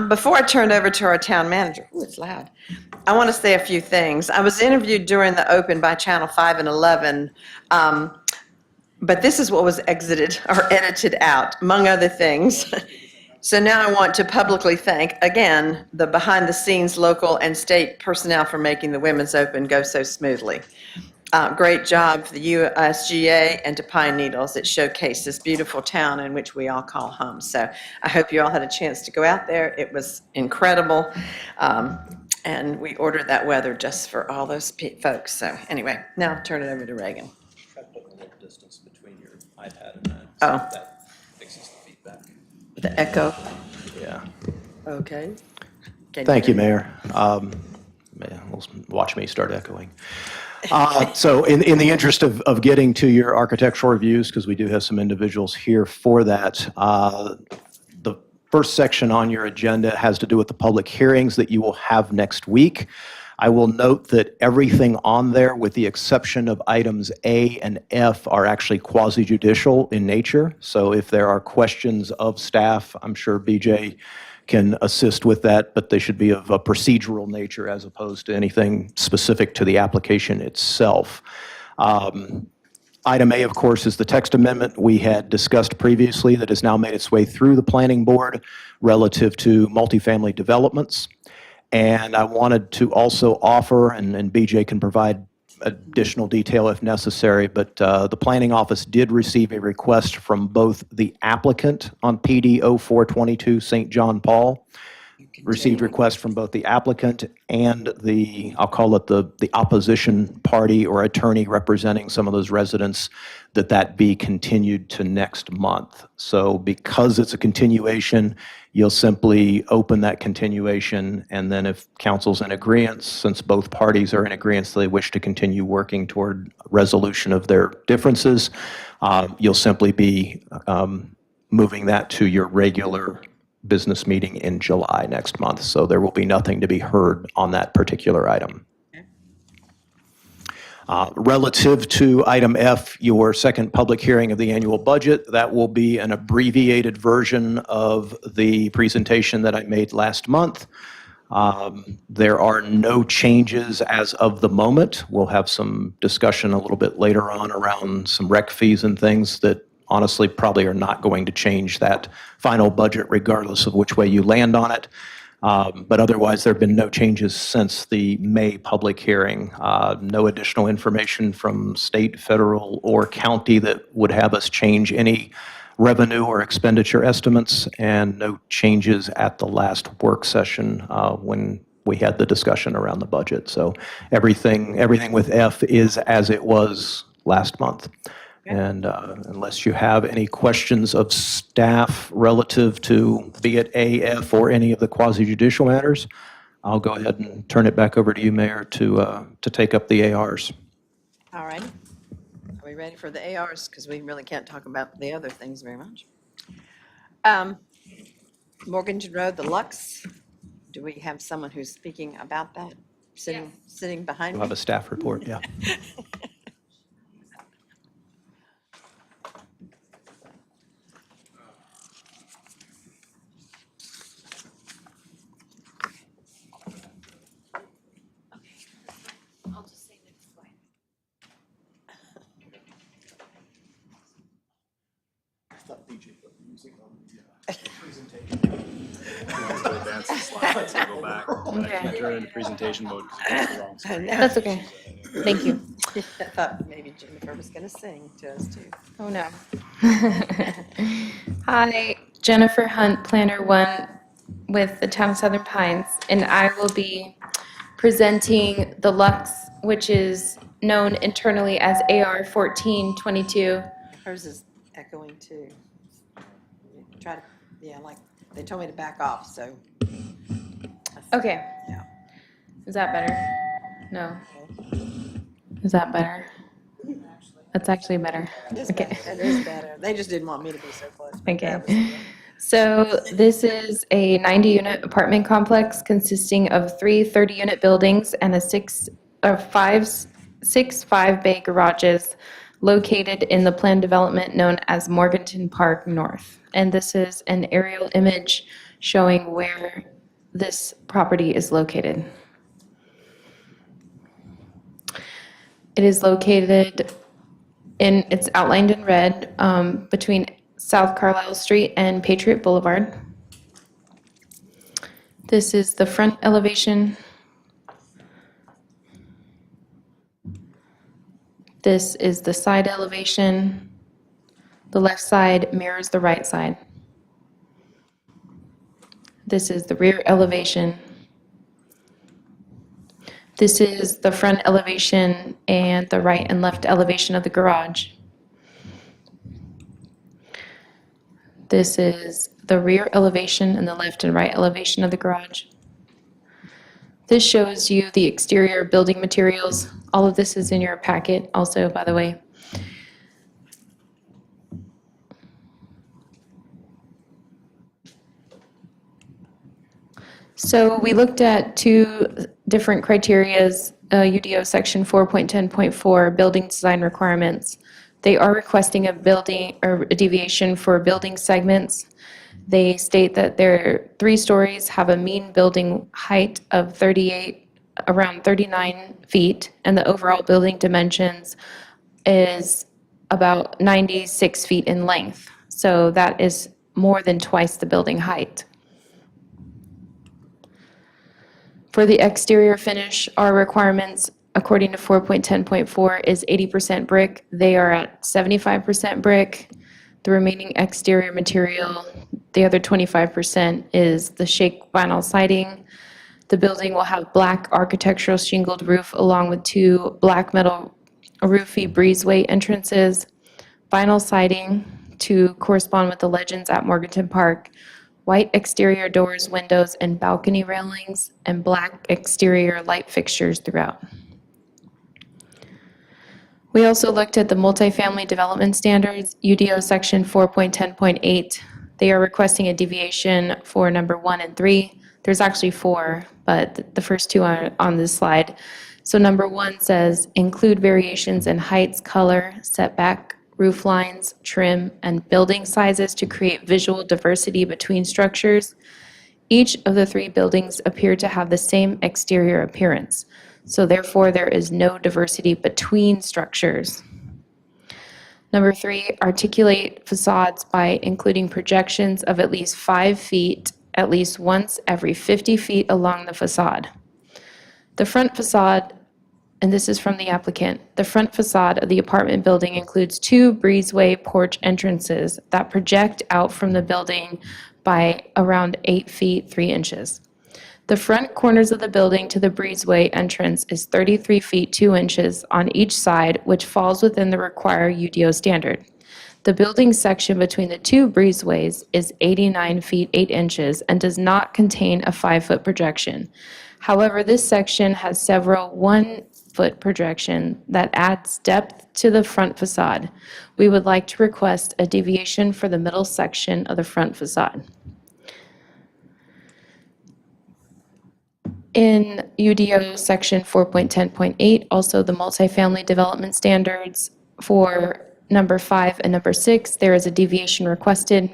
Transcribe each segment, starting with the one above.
Before I turn it over to our town manager, ooh, it's loud. I want to say a few things. I was interviewed during the open by Channel 5 and 11, but this is what was exited or edited out, among other things. So now I want to publicly thank, again, the behind-the-scenes local and state personnel for making the Women's Open go so smoothly. Great job for the USGA and to Pine Needles. It showcased this beautiful town in which we all call home. So I hope you all had a chance to go out there. It was incredible. And we ordered that weather just for all those folks. So anyway, now I'll turn it over to Reagan. Try to put a little distance between your iPad and that. Oh. That fixes the feedback. The echo. Yeah. Okay. Thank you, Mayor. Watch me start echoing. So in the interest of getting to your architectural reviews, because we do have some individuals here for that, the first section on your agenda has to do with the public hearings that you will have next week. I will note that everything on there, with the exception of items A and F, are actually quasi-judicial in nature. So if there are questions of staff, I'm sure BJ can assist with that, but they should be of a procedural nature as opposed to anything specific to the application itself. Item A, of course, is the text amendment we had discussed previously that has now made its way through the planning board relative to multifamily developments. And I wanted to also offer, and BJ can provide additional detail if necessary, but the planning office did receive a request from both the applicant on PD 0422 St. John Paul, received requests from both the applicant and the, I'll call it the opposition party or attorney representing some of those residents, that be continued to next month. So because it's a continuation, you'll simply open that continuation, and then if council's in agreement, since both parties are in agreement, they wish to continue working toward resolution of their differences, you'll simply be moving that to your regular business meeting in July next month. So there will be nothing to be heard on that particular item. Relative to item F, your second public hearing of the annual budget, that will be an abbreviated version of the presentation that I made last month. There are no changes as of the moment. We'll have some discussion a little bit later on around some rec fees and things that honestly probably are not going to change that final budget regardless of which way you land on it. But otherwise, there have been no changes since the May public hearing. No additional information from state, federal, or county that would have us change any revenue or expenditure estimates, and no changes at the last work session when we had the discussion around the budget. So everything with F is as it was last month. And unless you have any questions of staff relative to be it AF or any of the quasi-judicial matters, I'll go ahead and turn it back over to you, Mayor, to take up the ARs. All right. Are we ready for the ARs? Because we really can't talk about the other things very much. Morganton Road, the Lux. Do we have someone who's speaking about that? Sitting behind We'll me? have a staff report, yeah. Advance the slides and go back. And I can't turn it into presentation mode because it's the wrong screen. That's okay. Thank you. I thought maybe Jennifer was going to sing to us too. Oh, no. Hi, Jennifer Hunt, Planner 1 with the Town of Southern Pines, and I will be presenting the Lux, which is known internally as AR 1422. Hers is echoing too. Try to, like, they told me to back off, so. Okay. Yeah. Is that better? No. Is that better? That's actually better. Okay. It is better. They just didn't want me to be so close. Okay. So this is a 90-unit apartment complex consisting of 3 30-unit buildings and six 5-bay garages located in the planned development known as Morganton Park North. And this is an aerial image showing where this property is located. It is located it's outlined in red between South Carlisle Street and Patriot Boulevard. This is the front elevation. This is the side elevation. The left side mirrors the right side. This is the rear elevation. This is the front elevation and the right and left elevation of the garage. This is the rear elevation and the left and right elevation of the garage. This shows you the exterior building materials. All of this is in your packet also, by the way. So we looked at two different criterias, UDO section 4.10.4, building design requirements. They are requesting a building or a deviation for building segments. They state that their 3 stories have a mean building height of around 39 feet, and the overall building dimensions is about 96 feet in length. So that is more than twice the building height. For the exterior finish, our requirements, according to 4.10.4, is 80% brick. They are at 75% brick. The remaining exterior material, the other 25%, is the shake vinyl siding. The building will have black architectural shingled roof along with 2 black metal roofy breezeway entrances, vinyl siding to correspond with the legends at Morganton Park, white exterior doors, windows, and balcony railings, and black exterior light fixtures throughout. We also looked at the multifamily development standards, UDO section 4.10.8. They are requesting a deviation for number 1 and 3. There's actually 4, but the first 2 are on this slide. So number 1 says, include variations in heights, color, setback, roof lines, trim, and building sizes to create visual diversity between structures. Each of the 3 buildings appear to have the same exterior appearance, so therefore there is no diversity between structures. Number 3, articulate facades by including projections of at least 5 feet at least once every 50 feet along the facade. The front facade, and this is from the applicant, the front facade of the apartment building includes 2 breezeway porch entrances that project out from the building by around 8 feet 3 inches. The front corners of the building to the breezeway entrance is 33 feet 2 inches on each side, which falls within the required UDO standard. The building section between the 2 breezeways is 89 feet 8 inches and does not contain a 5-foot projection. However, this section has several 1-foot projection that adds depth to the front facade. We would like to request a deviation for the middle section of the front facade. In UDO section 4.10.8, also the multifamily development standards for number 5 and number 6, there is a deviation requested.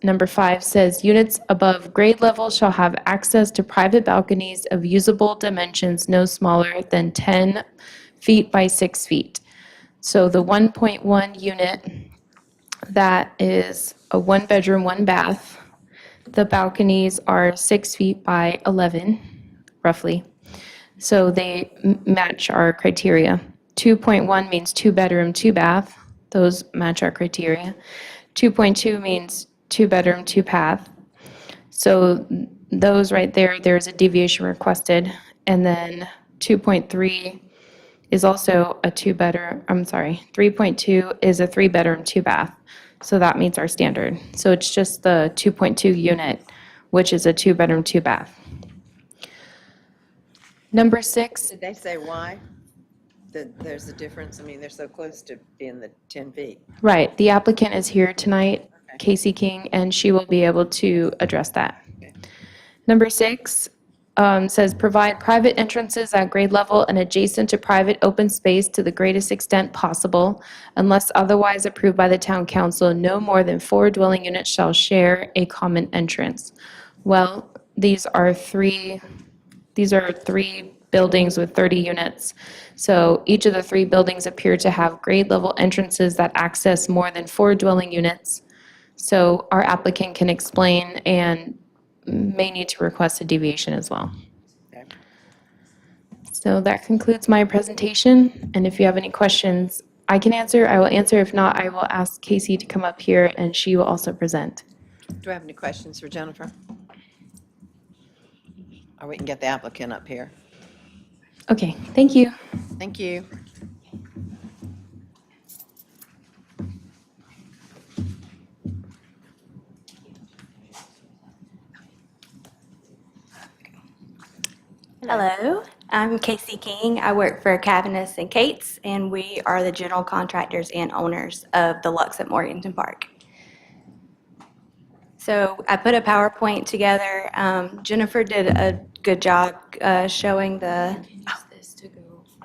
Number 5 says units above grade level shall have access to private balconies of usable dimensions no smaller than 10 feet by 6 feet. So the 1.1 unit, that is a 1-bedroom, 1-bath. The balconies are 6 feet by 11, roughly. So they match our criteria. 2.1 means 2-bedroom, 2-bath. Those match our criteria. 2.2 means 2-bedroom, 2-bath. So those right there, there's a deviation requested. And then 2.3 is also a 2-bedroom, 3.2 is a 3-bedroom, 2-bath. So that meets our standard. So it's just the 2.2 unit, which is a 2-bedroom, 2-bath. Number 6, Did they say why? That there's a difference? I mean, they're so close to being the 10 feet. right, the applicant is here tonight, Casey King, and she will be able to address that. Okay. Number 6, says provide private entrances at grade level and adjacent to private open space to the greatest extent possible. Unless otherwise approved by the town council, no more than 4 dwelling units shall share a common entrance. Well, these are three buildings with 30 units. So each of the 3 buildings appear to have grade level entrances that access more than 4 dwelling units. So our applicant can explain and may need to request a deviation as well. Okay. So that concludes my presentation, and if you have any questions, I can answer, I will answer. If not, I will ask Casey to come up here, and she will also present. Do I have any questions for Jennifer? Or we can get the applicant up here. Okay, thank you. Thank you. Hello, I'm Casey King. I work for Cavanis and Cates, and we are the general contractors and owners of the Lux at Morganton Park. So I put a PowerPoint together. Jennifer did a good job showing the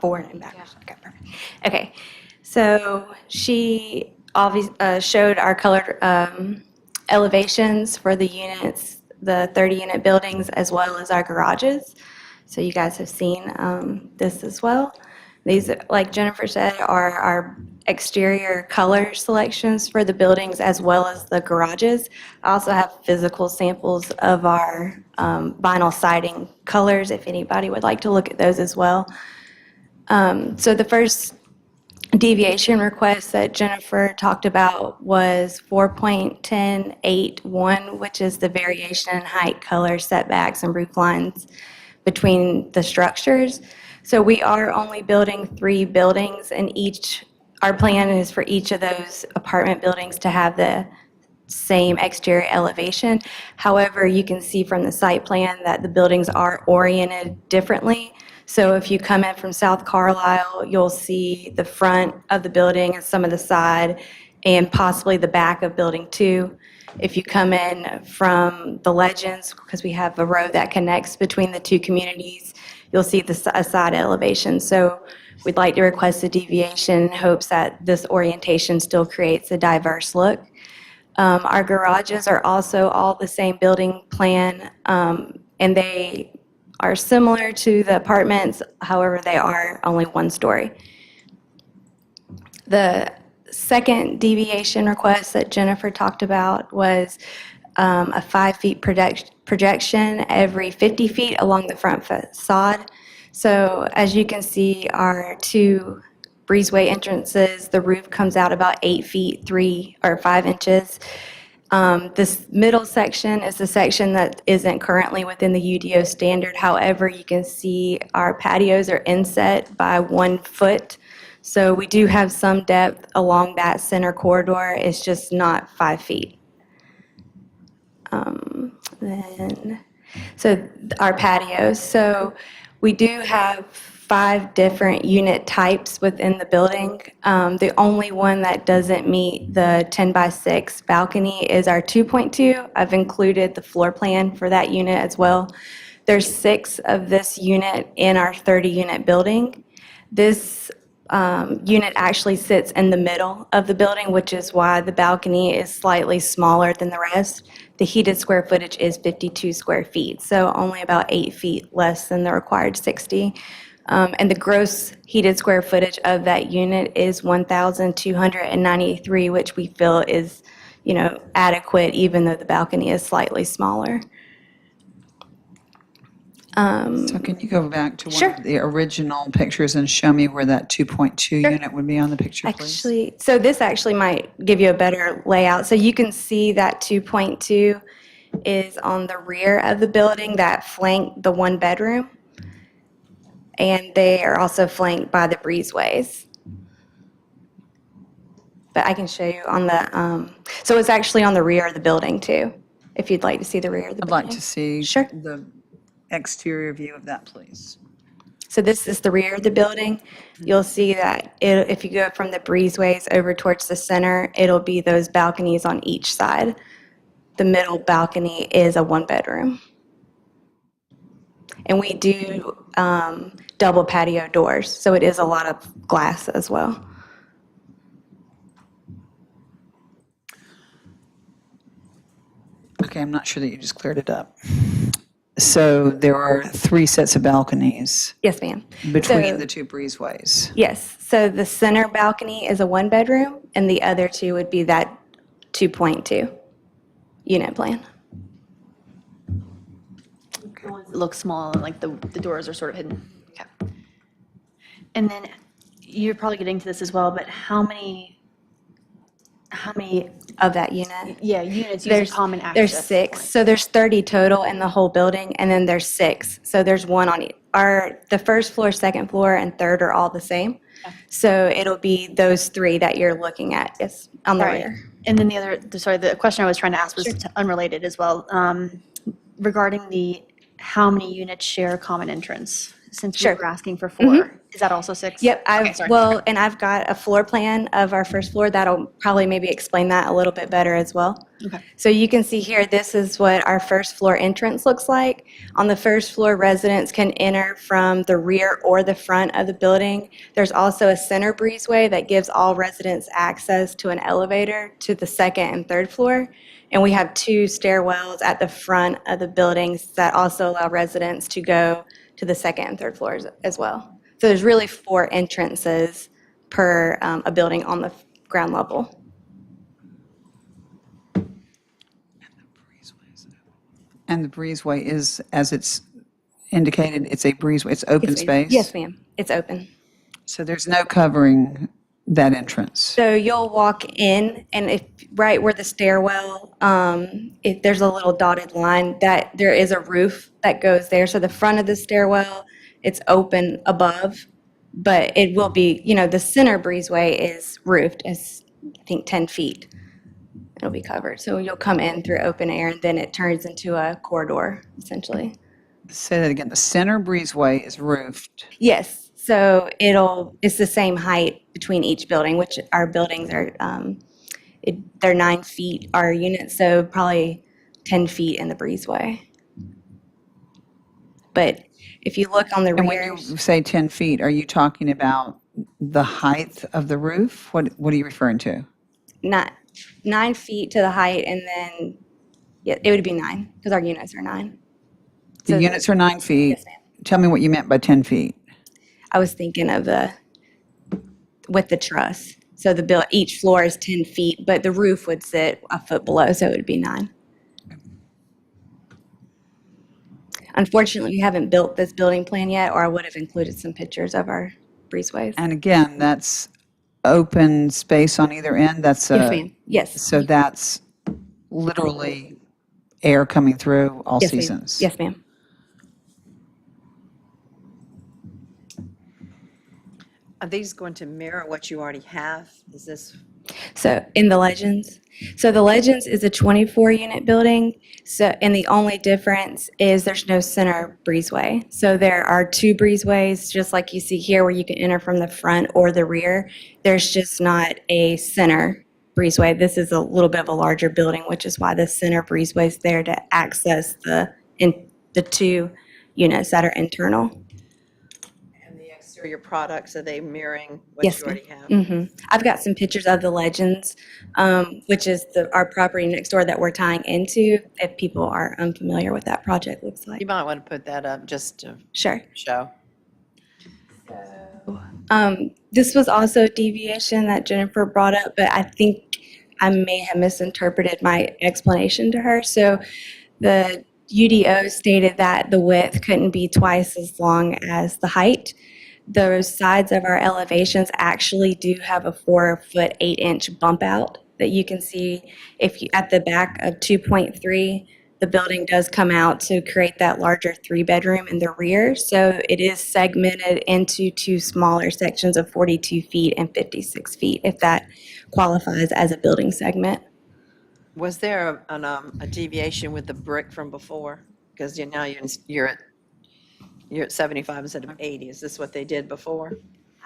forward and backwards. Okay, perfect. Okay, so she obviously showed our colored elevations for the units, the 30-unit buildings, as well as our garages. So you guys have seen this as well. These, like Jennifer said, are our exterior color selections for the buildings as well as the garages. I also have physical samples of our vinyl siding colors if anybody would like to look at those as well. So the first deviation request that Jennifer talked about was 4.1081, which is the variation in height, color, setbacks, and roof lines between the structures. So we are only building 3 buildings, and our plan is for each of those apartment buildings to have the same exterior elevation. However, you can see from the site plan that the buildings are oriented differently. So if you come in from South Carlisle, you'll see the front of the building and some of the side, and possibly the back of building 2. If you come in from the Legends, because we have a road that connects between the 2 communities, you'll see a side elevation. So we'd like to request a deviation in hopes that this orientation still creates a diverse look. Our garages are also all the same building plan, and they are similar to the apartments. However, they are only 1 story. The second deviation request that Jennifer talked about was a 5-foot projection every 50 feet along the front facade. So as you can see, our 2 breezeway entrances, the roof comes out about 8 feet 3 or 5 inches. This middle section is the section that isn't currently within the UDO standard. However, you can see our patios are inset by 1 foot. So we do have some depth along that center corridor. It's just not 5 feet. So our patios. So we do have 5 different unit types within the building. The only one that doesn't meet the 10 by 6 balcony is our 2.2. I've included the floor plan for that unit as well. There's 6 of this unit in our 30-unit building. This unit actually sits in the middle of the building, which is why the balcony is slightly smaller than the rest. The heated square footage is 52 square feet, so only about 8 feet less than the required 60. And the gross heated square footage of that unit is 1,293, which we feel is, adequate, even though the balcony is slightly smaller. So can you go back to one Sure. of the original pictures and show me where that 2.2 unit would be on the picture, please? Actually, so this actually might give you a better layout. So you can see that 2.2 is on the rear of the building that flank the 1 bedroom. And they are also flanked by the breezeways. But I can show you on the, so it's actually on the rear of the building too, if you'd like to see the rear of the I'd building. like to see Sure. the exterior view of that, please. So this is the rear of the building. You'll see that if you go from the breezeways over towards the center, it'll be those balconies on each side. The middle balcony is a 1 bedroom. And we do double patio doors, so it is a lot of glass as well. Okay, I'm not sure that you just cleared it up. So there are 3 sets of balconies Yes, ma'am. between So- the 2 breezeways. Yes, so the center balcony is a 1-bedroom, and the other 2 would be that 2.2 unit plan. The ones that look small and like the doors are sort of hidden. Okay. And then you're probably getting to this as well, but how many, Of that unit. yeah, units use a common access? There's 6, so there's 30 total in the whole building, and then there's 6. So there's one on, the first floor, second floor, and third are all the same. So it'll be those 3 that you're looking at, yes, on the Right. rear. And then the question I was trying to ask was unrelated as well, regarding how many units share a common entrance? Since we Sure. were asking for 4, is that also 6? Yep, Okay, sorry. and I've got a floor plan of our first floor that'll probably maybe explain that a little bit better as well. Okay. So you can see here, this is what our first floor entrance looks like. On the first floor, residents can enter from the rear or the front of the building. There's also a center breezeway that gives all residents access to an elevator to the second and third floor. And we have 2 stairwells at the front of the buildings that also allow residents to go to the second and third floors as well. So there's really 4 entrances per a building on the ground level. And the breezeway is, as it's indicated, it's a breezeway, it's open space? Yes, ma'am. It's open. So there's no covering that entrance? So you'll walk in, and if right where the stairwell, if there's a little dotted line, that there is a roof that goes there. So the front of the stairwell, it's open above, but it will be, the center breezeway is roofed. It's, I think, 10 feet. It'll be covered. So you'll come in through open air, and then it turns into a corridor, essentially. Say that again. The center breezeway is roofed. Yes, so it's the same height between each building, which our buildings are, they're 9 feet, our units, so probably 10 feet in the breezeway. But if you look on the And when rears, you say 10 feet, are you talking about the height of the roof? What are you referring to? not 9 feet to the height, and then, yeah, it would be 9, because our units are 9. The So- units are 9 feet. Yes, ma'am. Tell me what you meant by 10 feet. I was thinking of with the truss. So each floor is 10 feet, but the roof would sit a foot below, so it would be 9. Unfortunately, we haven't built this building plan yet, or I would have included some pictures of our breezeways. And again, that's open space on either end? That's Yes, ma'am. Yes. So that's literally air coming through all Yes, ma'am. seasons? Yes, ma'am. Are these going to mirror what you already have? Is this, So in the Legends, so the Legends is a 24-unit building. So, and the only difference is there's no center breezeway. So there are 2 breezeways, just like you see here, where you can enter from the front or the rear. There's just not a center breezeway. This is a little bit of a larger building, which is why the center breezeway is there to access the 2 units that are internal. and the exterior products, are they mirroring what Yes, you already have? I've got some pictures of the Legends, which is our property next door that we're tying into, if people are unfamiliar with that project looks like. You might want to put that up just to Sure. show. This was also a deviation that Jennifer brought up, but I think I may have misinterpreted my explanation to her. So the UDO stated that the width couldn't be twice as long as the height. The sides of our elevations actually do have a 4-foot 8-inch bump out that you can see at the back of 2.3. The building does come out to create that larger 3-bedroom in the rear. So it is segmented into 2 smaller sections of 42 feet and 56 feet, if that qualifies as a building segment. Was there a deviation with the brick from before? Because now you're at 75 instead of 80. Is this what they did before?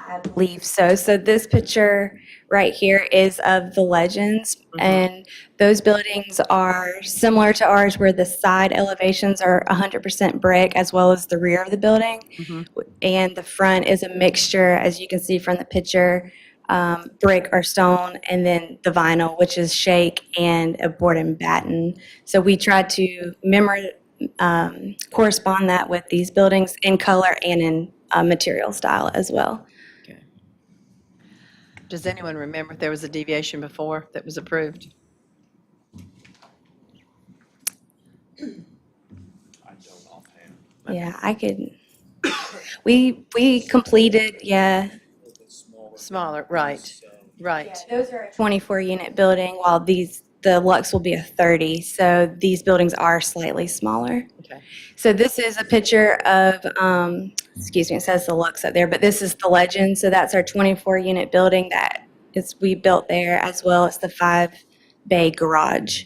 I believe so. So this picture right here is of the Legends, and those buildings are similar to ours, where the side elevations are 100% brick, as well as the rear of the building. And the front is a mixture, as you can see from the picture, brick or stone, and then the vinyl, which is shake and a board and batten. So we tried to correspond that with these buildings in color and in material style as well. Does anyone remember if there was a deviation before that was approved? I don't offhand. Yeah, I could, we completed, yeah. Smaller, right, right. Those are a 24-unit building, while the Lux will be a 30, so these buildings are slightly smaller. Okay. So this is a picture of, excuse me, it says the Lux up there, but this is the Legend, so that's our 24-unit building we built there, as well as the 5-bay garage.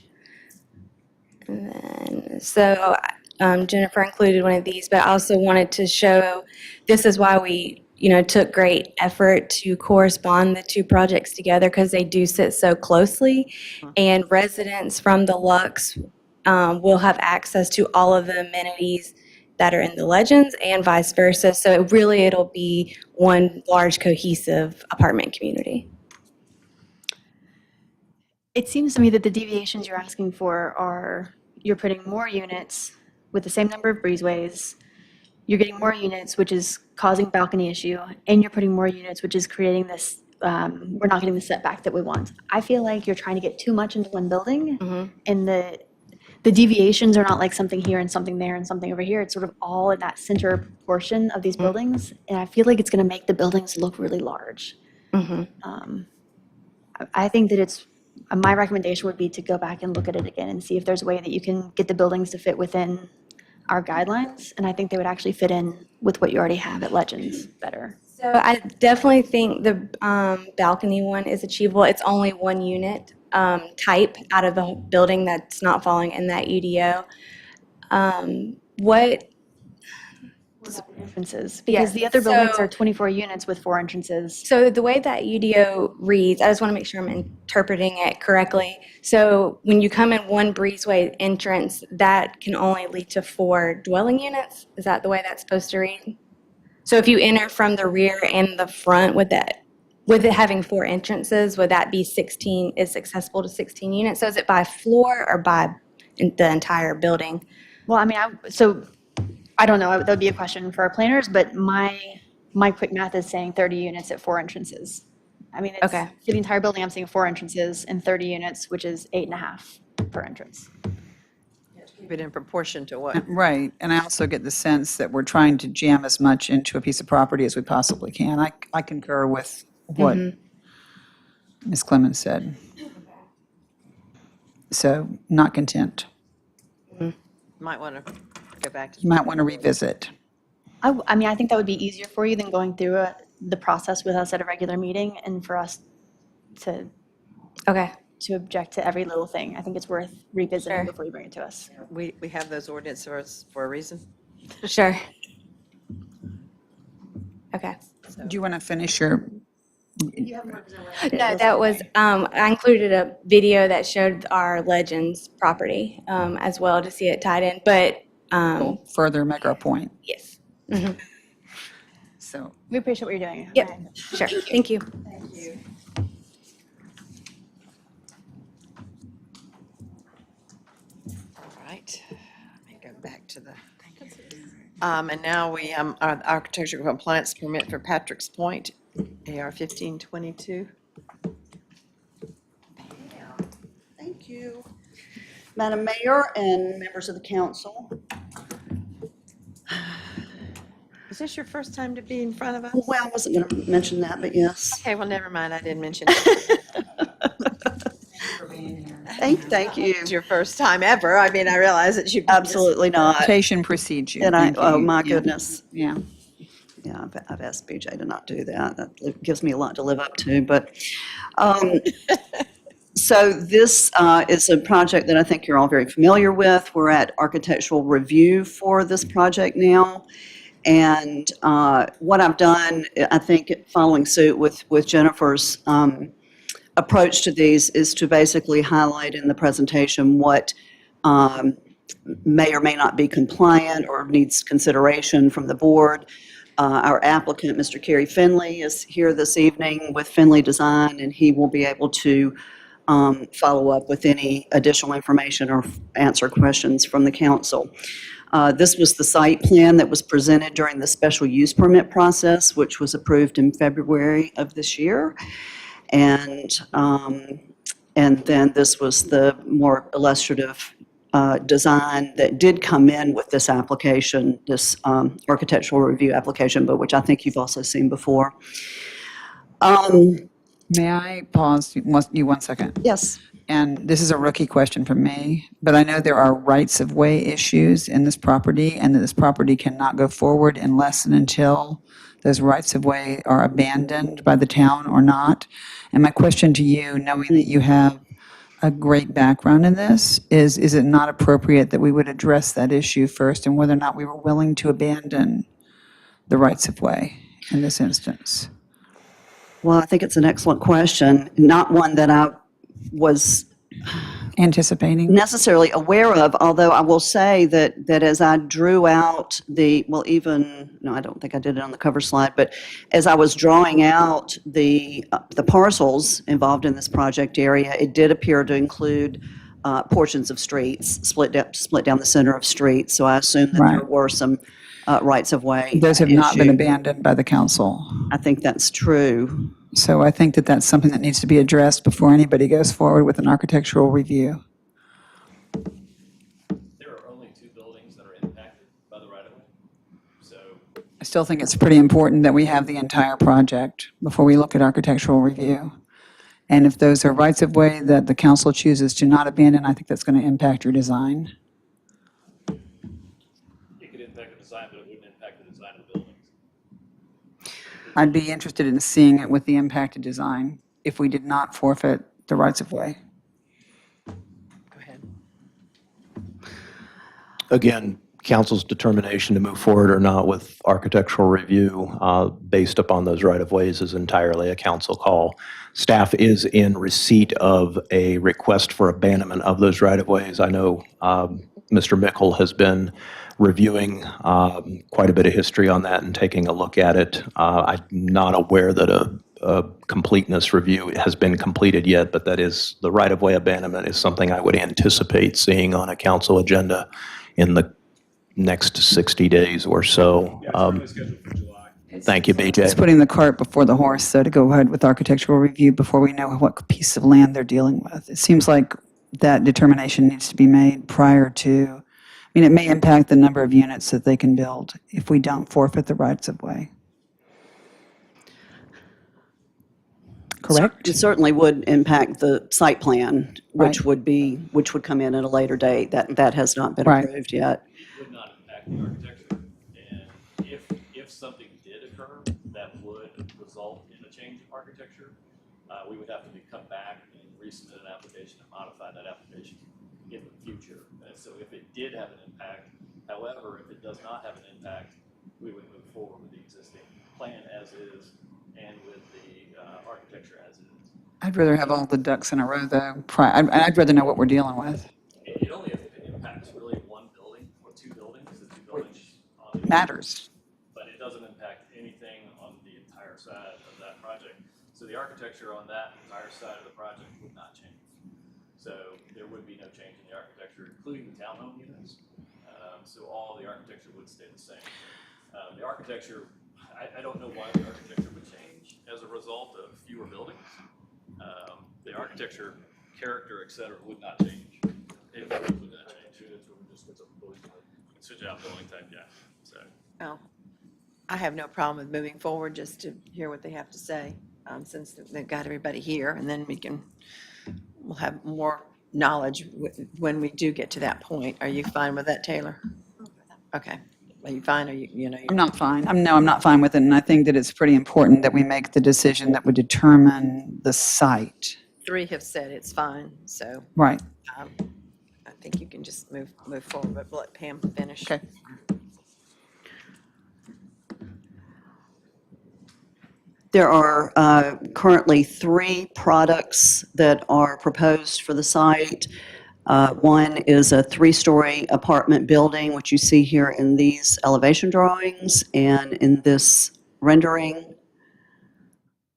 And then, so Jennifer included one of these, but I also wanted to show, this is why we took great effort to correspond the two projects together, because they do sit so closely. And residents from the Lux will have access to all of the amenities that are in the Legends and vice versa. So it'll be one large cohesive apartment community. It seems to me that the deviations you're asking for are, you're putting more units with the same number of breezeways, you're getting more units, which is causing balcony issue, and you're putting more units, which is creating this, we're not getting the setback that we want. I feel like you're trying to get too much into one building, and the deviations are not like something here and something there and something over here. It's sort of all in that center portion of these buildings, and I feel like it's going to make the buildings look really large. I think that my recommendation would be to go back and look at it again and see if there's a way that you can get the buildings to fit within our guidelines, and I think they would actually fit in with what you already have at Legends better. So I definitely think the balcony one is achievable. It's only one unit type out of the building that's not falling in that UDO. What Entrances, because the other buildings are 24 units with 4 entrances. So the way that UDO reads, I just want to make sure I'm interpreting it correctly. So when you come in one breezeway entrance, that can only lead to 4 dwelling units? Is that the way that's supposed to read? So if you enter from the rear and the front, with it having 4 entrances, would that be 16, is accessible to 16 units? So is it by floor or by the entire building? Well, I mean, I don't know, that would be a question for our planners, but my quick math is saying 30 units at 4 entrances. I mean, Okay. for the entire building, I'm seeing 4 entrances and 30 units, which is 8.5 per entrance. Keep it in proportion to what? Right, and I also get the sense that we're trying to jam as much into a piece of property as we possibly can. I concur with what Ms. Clemens said. So, not content. Might want to go back to. You might want to revisit. I mean, I think that would be easier for you than going through the process with us at a regular meeting and for us to Okay. object to every little thing. I think it's worth revisiting Sure. before you bring it to us. We have those ordinances for a reason. Sure. Okay. Do you want to finish your, No, that was, I included a video that showed our Legends property as well to see it tied in, but further make our point? yes. So, We appreciate what you're doing. Yep, Ryan. sure. Thank you. All right, let me go back to the. And now we, our architectural compliance permit for Patrick's Point, AR 1522. Thank you. Madam Mayor and members of the council. Is this your first time to be in front of us? Well, I wasn't going to mention that, but yes. Okay, well, never mind, I didn't mention it. Thank you. It's your first time ever. I mean, I realize that you've. Absolutely not. invitation precedes you. And Thank oh you. my Yeah. goodness. Yeah. Yeah, I've asked BJ to not do that. That gives me a lot to live up to, but, so this is a project that I think you're all very familiar with. We're at architectural review for this project now. And what I've done, I think, following suit with Jennifer's approach to these, is to basically highlight in the presentation what may or may not be compliant or needs consideration from the board. Our applicant, Mr. Kerry Finley, is here this evening with Finley Design, and he will be able to follow up with any additional information or answer questions from the council. This was the site plan that was presented during the special use permit process, which was approved in February of this year. And then this was the more illustrative design that did come in with this application, this architectural review application, but which I think you've also seen before. May I pause you 1 second? Yes. And this is a rookie question from me, but I know there are rights-of-way issues in this property, and that this property cannot go forward unless and until those rights-of-way are abandoned by the town or not. And my question to you, knowing that you have a great background in this, is it not appropriate that we would address that issue first, and whether or not we were willing to abandon the rights-of-way in this instance? Well, I think it's an excellent question, not one that I was Anticipating? necessarily aware of, although I will say that as I drew out no, I don't think I did it on the cover slide, but as I was drawing out the parcels involved in this project area, it did appear to include portions of streets, split down the center of streets, so I assume that there Right. were some rights-of-way Those have not been issues. abandoned by the council. I think that's true. So I think that that's something that needs to be addressed before anybody goes forward with an architectural review. There are only 2 buildings that are impacted by the right-of-way. So I still think it's pretty important that we have the entire project before we look at architectural review. And if those are rights-of-way that the council chooses to not abandon, I think that's going to impact your design. it could impact the design, but it wouldn't impact the design of the buildings. I'd be interested in seeing it with the impacted design if we did not forfeit the rights-of-way. Go ahead. Again, council's determination to move forward or not with architectural review based upon those right-of-ways is entirely a council call. Staff is in receipt of a request for abandonment of those right-of-ways. I know Mr. Mickle has been reviewing quite a bit of history on that and taking a look at it. I'm not aware that a completeness review has been completed yet, but that is, the right-of-way abandonment is something I would anticipate seeing on a council agenda in the next 60 days or so. Yeah, it's currently scheduled for July. Thank you, It's BJ. putting the cart before the horse, though, to go ahead with architectural review before we know what piece of land they're dealing with. It seems like that determination needs to be made prior to, I mean, it may impact the number of units that they can build if we don't forfeit the rights-of-way. Correct? It certainly would impact the site plan, which Right. would come in at a later date. That has not been Right. approved yet. Would not impact the architecture. And if something did occur that would result in a change of architecture, we would have to come back and resubmit an application and modify that application in the future. And so if it did have an impact, however, if it does not have an impact, we would move forward with the existing plan as is and with the architecture as is. I'd rather have all the ducks in a row, though. I'd rather know what we're dealing with. It only impacts really 1 building or 2 buildings, the 2 buildings on the. Matters. But it doesn't impact anything on the entire side of that project. So the architecture on that entire side of the project would not change. So there would be no change in the architecture, including the townhome units. So all the architecture would stay the same. The architecture, I don't know why the architecture would change as a result of fewer buildings. The architecture, character, et cetera, would not change. It would not change. Switch out building type, yeah, so. Well, I have no problem with moving forward just to hear what they have to say, since they've got everybody here, and then we'll have more knowledge when we do get to that point. Are you fine with that, Taylor? Okay. Are you fine? Are you know? I'm not fine. I'm not fine with it, and I think that it's pretty important that we make the decision that would determine the site. 3 have said it's fine, so Right. I think you can just move forward, but let Pam finish. Okay. There are currently 3 products that are proposed for the site. One is a 3-story apartment building, which you see here in these elevation drawings and in this rendering.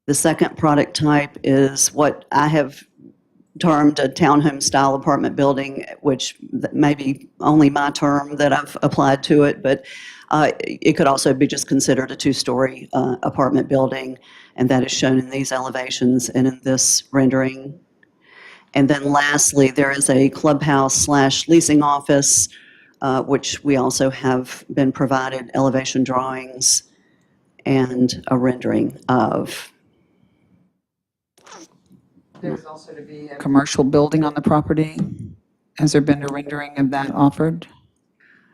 The second product type is what I have termed a townhome-style apartment building, which may be only my term that I've applied to it, but it could also be just considered a 2-story apartment building, and that is shown in these elevations and in this rendering. And then lastly, there is a clubhouse/leasing office, which we also have been provided elevation drawings and a rendering of. There's also to be a commercial building on the property. Has there been a rendering of that offered?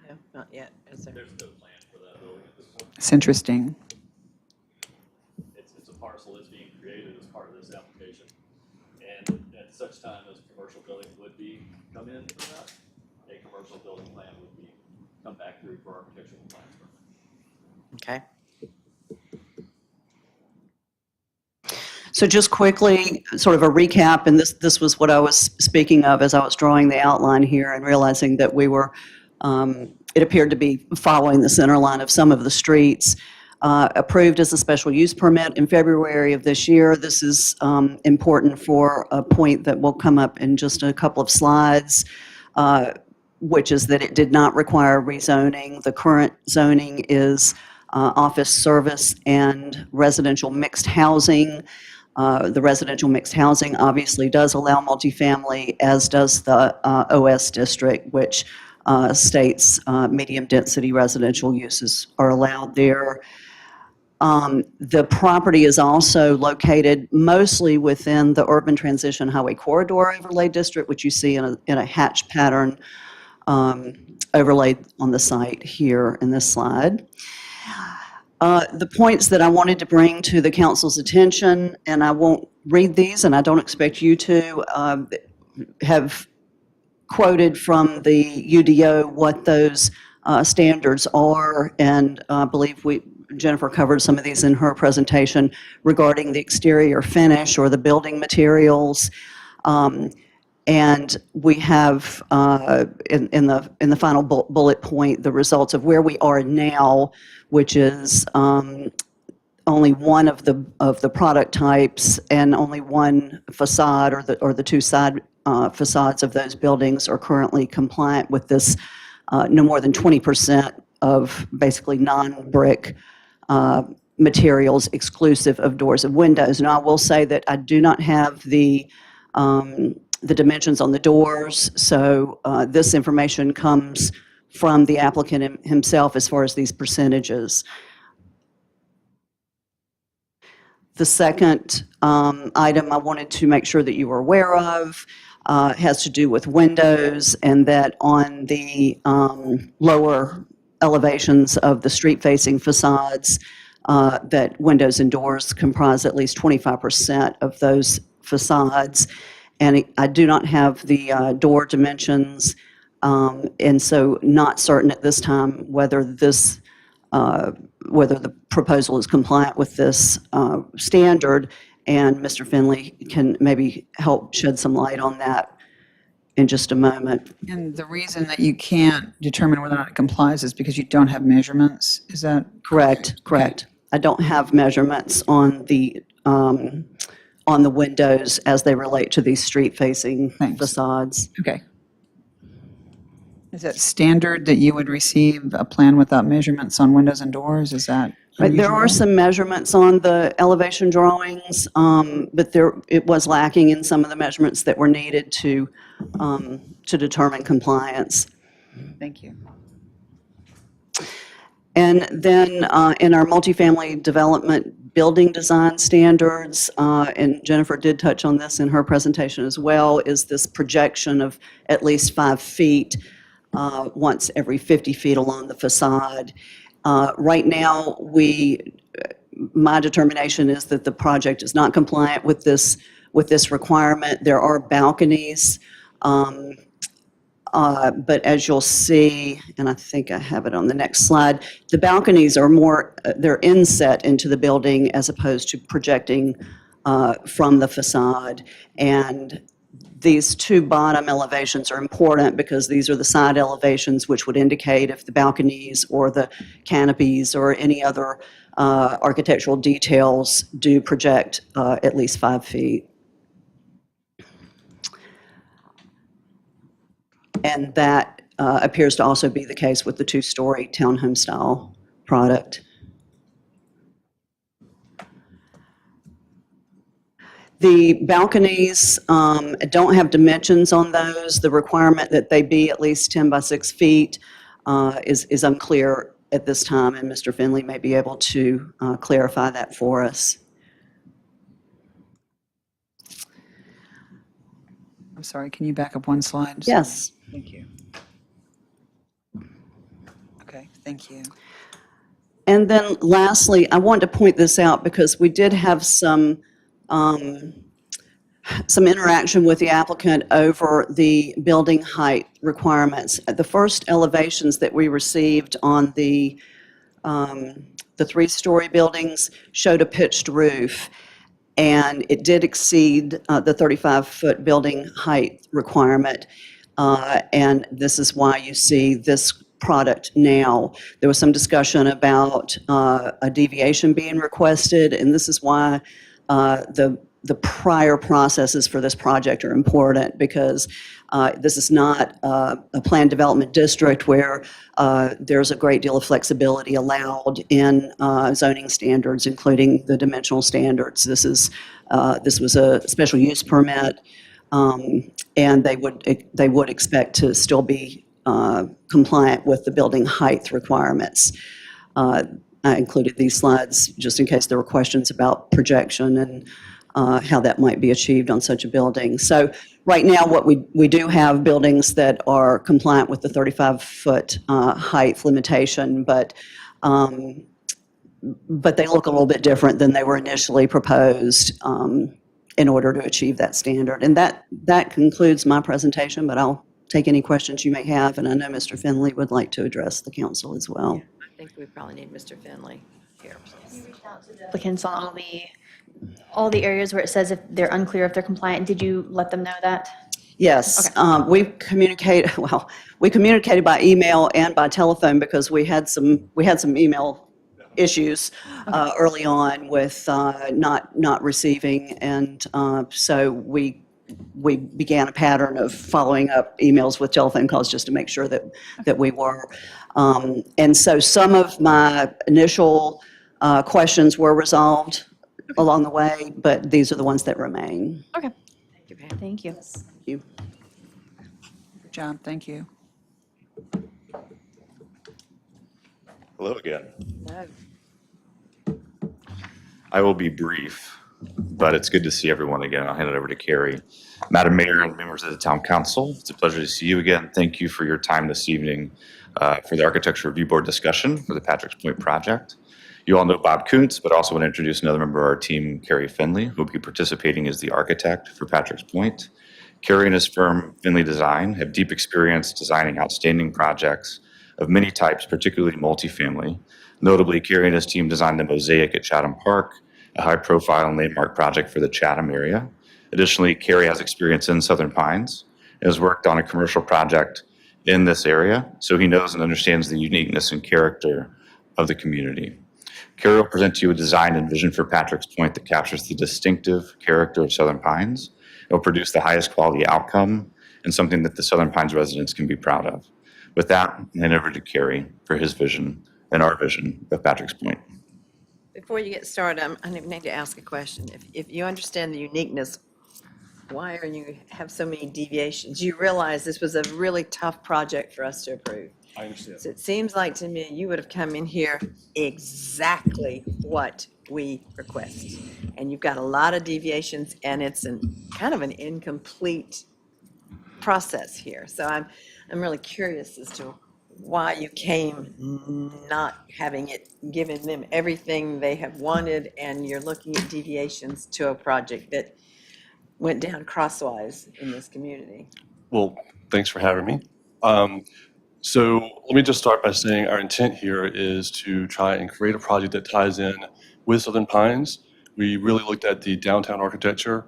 No, not yet, is there? There's no plan for that building at this point. It's interesting. It's a parcel that's being created as part of this application. And at such time as commercial building would come in for that, a commercial building plan would come back through for architectural plans permit. Okay. So just quickly, sort of a recap, and this was what I was speaking of as I was drawing the outline here and realizing that we were, it appeared to be following the center line of some of the streets. Approved as a special use permit in February of this year. This is important for a point that will come up in just a couple of slides, which is that it did not require rezoning. The current zoning is office service and residential mixed housing. The residential mixed housing obviously does allow multifamily, as does the OS district, which states medium-density residential uses are allowed there. The property is also located mostly within the Urban Transition Highway Corridor Overlay District, which you see in a hatch pattern overlaid on the site here in this slide. The points that I wanted to bring to the council's attention, and I won't read these, and I don't expect you to, have quoted from the UDO what those standards are, and I believe Jennifer covered some of these in her presentation regarding the exterior finish or the building materials. And we have in the final bullet point the results of where we are now, which is only one of the product types and only one facade or the 2 side facades of those buildings are currently compliant with this. No more than 20% of basically non-brick materials exclusive of doors and windows. Now, I will say that I do not have the dimensions on the doors, so this information comes from the applicant himself as far as these percentages. The second item I wanted to make sure that you were aware of has to do with windows, and that on the lower elevations of the street-facing facades, that windows and doors comprise at least 25% of those facades. And I do not have the door dimensions, and so not certain at this time whether whether the proposal is compliant with this standard, and Mr. Finley can maybe help shed some light on that in just a moment. And the reason that you can't determine whether or not it complies is because you don't have measurements? Is that? Correct. I don't have measurements on the windows as they relate to these street-facing Thanks. facades. Okay. Is it standard that you would receive a plan without measurements on windows and doors? Is that Right, there are unusual? some measurements on the elevation drawings, but it was lacking in some of the measurements that were needed to determine compliance. Thank you. And then in our multifamily development building design standards, and Jennifer did touch on this in her presentation as well, is this projection of at least 5 feet once every 50 feet along the facade. Right now, my determination is that the project is not compliant with this requirement. There are balconies But as you'll see, and I think I have it on the next slide, the balconies are more, they're inset into the building as opposed to projecting from the facade. And these two bottom elevations are important because these are the side elevations which would indicate if the balconies or the canopies or any other architectural details do project at least 5 feet. And that appears to also be the case with the two-story townhome style product. The balconies don't have dimensions on those. The requirement that they be at least 10 by 6 feet is unclear at this time, and Mr. Finley may be able to clarify that for us. I'm sorry, can you back up one slide? Yes. Thank you. Okay, thank you. And then lastly, I wanted to point this out because we did have some interaction with the applicant over the building height requirements. The first elevations that we received on the 3-story buildings showed a pitched roof, and it did exceed the 35-foot building height requirement. And this is why you see this product now. There was some discussion about a deviation being requested, and this is why the prior processes for this project are important, because this is not a planned development district where there's a great deal of flexibility allowed in zoning standards, including the dimensional standards. This was a special use permit, and they would expect to still be compliant with the building height requirements. I included these slides just in case there were questions about projection and how that might be achieved on such a building. So right now, what we do have buildings that are compliant with the 35-foot height limitation, but they look a little bit different than they were initially proposed in order to achieve that standard. And that concludes my presentation, but I'll take any questions you may have, and I know Mr. Finley would like to address the council as well. I think we probably need Mr. Finley here, please. Applicants on all the areas where it says if they're unclear if they're compliant, did you let them know that? Yes, we communicated by email and by telephone because we had some email issues early on with not receiving, and so we began a pattern of following up emails with telephone calls just to make sure that we were. And so some of my initial questions were resolved along the way, but these are the ones that remain. Okay, Thank you, Pam. thank you. Thank you. Good job, thank you. Hello again. No. I will be brief, but it's good to see everyone again. I'll hand it over to Carrie. Madam Mayor and members of the Town Council, it's a pleasure to see you again. Thank you for your time this evening for the Architecture Review Board discussion for the Patrick's Point project. You all know Bob Kuntz, but also want to introduce another member of our team, Carrie Finley, who will be participating as the architect for Patrick's Point. Carrie and his firm, Finley Design, have deep experience designing outstanding projects of many types, particularly multifamily. Notably, Carrie and his team designed the Mosaic at Chatham Park, a high-profile and landmark project for the Chatham area. Additionally, Carrie has experience in Southern Pines and has worked on a commercial project in this area, so he knows and understands the uniqueness and character of the community. Carrie will present to you a design and vision for Patrick's Point that captures the distinctive character of Southern Pines. It will produce the highest quality outcome and something that the Southern Pines residents can be proud of. With that, I'll hand over to Carrie for his vision and our vision of Patrick's Point. Before you get started, I need to ask a question. If you understand the uniqueness, why are you have so many deviations? You realize this was a really tough project for us to approve. I understand. So it seems like to me you would have come in here exactly what we request. And you've got a lot of deviations, and it's kind of an incomplete process here. So I'm really curious as to why you came not having it, given them everything they have wanted, and you're looking at deviations to a project that went down crosswise in this community. Well, thanks for having me. So let me just start by saying our intent here is to try and create a project that ties in with Southern Pines. We really looked at the downtown architecture,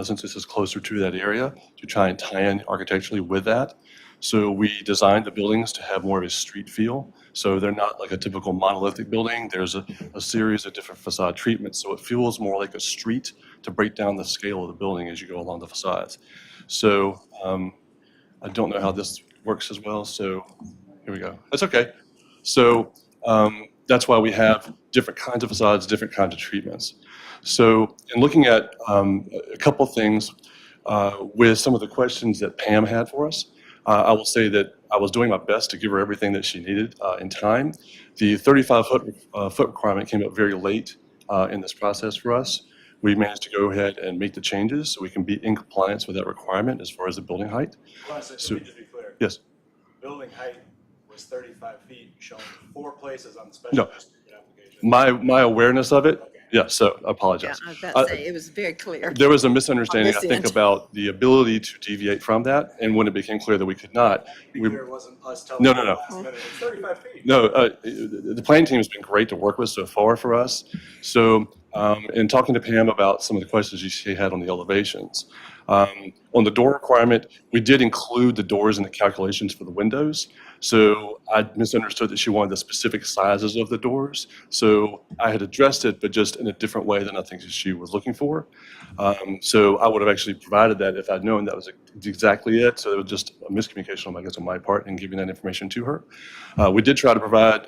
since this is closer to that area, to try and tie in architecturally with that. So we designed the buildings to have more of a street feel. So they're not like a typical monolithic building. There's a series of different facade treatments. So it feels more like a street to break down the scale of the building as you go along the facades. So I don't know how this works as well. So here we go. That's okay. So that's why we have different kinds of facades, different kinds of treatments. So in looking at a couple things with some of the questions that Pam had for us, I will say that I was doing my best to give her everything that she needed in time. The 35-foot requirement came up very late in this process for us. We managed to go ahead and make the changes so we can be in compliance with that requirement as far as the building height. Let me just be clear. Yes. Building height was 35 feet, shown 4 places on the No. special certificate application. My awareness of it, Okay. yeah, so I Yeah, apologize. I was about to say, it was very clear. There was a misunderstanding, I this think, end. about the ability to deviate from that, and when it became clear that we could not, Be we, clear, it wasn't us telling No, you no, no. last minute, it's 35 feet. no, the planning team has been great to work with so far for us. So, in talking to Pam about some of the questions she had on the elevations, on the door requirement, we did include the doors in the calculations for the windows. So I misunderstood that she wanted the specific sizes of the doors. So I had addressed it, but just in a different way than I think she was looking for. So I would have actually provided that if I'd known that was exactly it. So it was just a miscommunication, I guess, on my part in giving that information to her. We did try to provide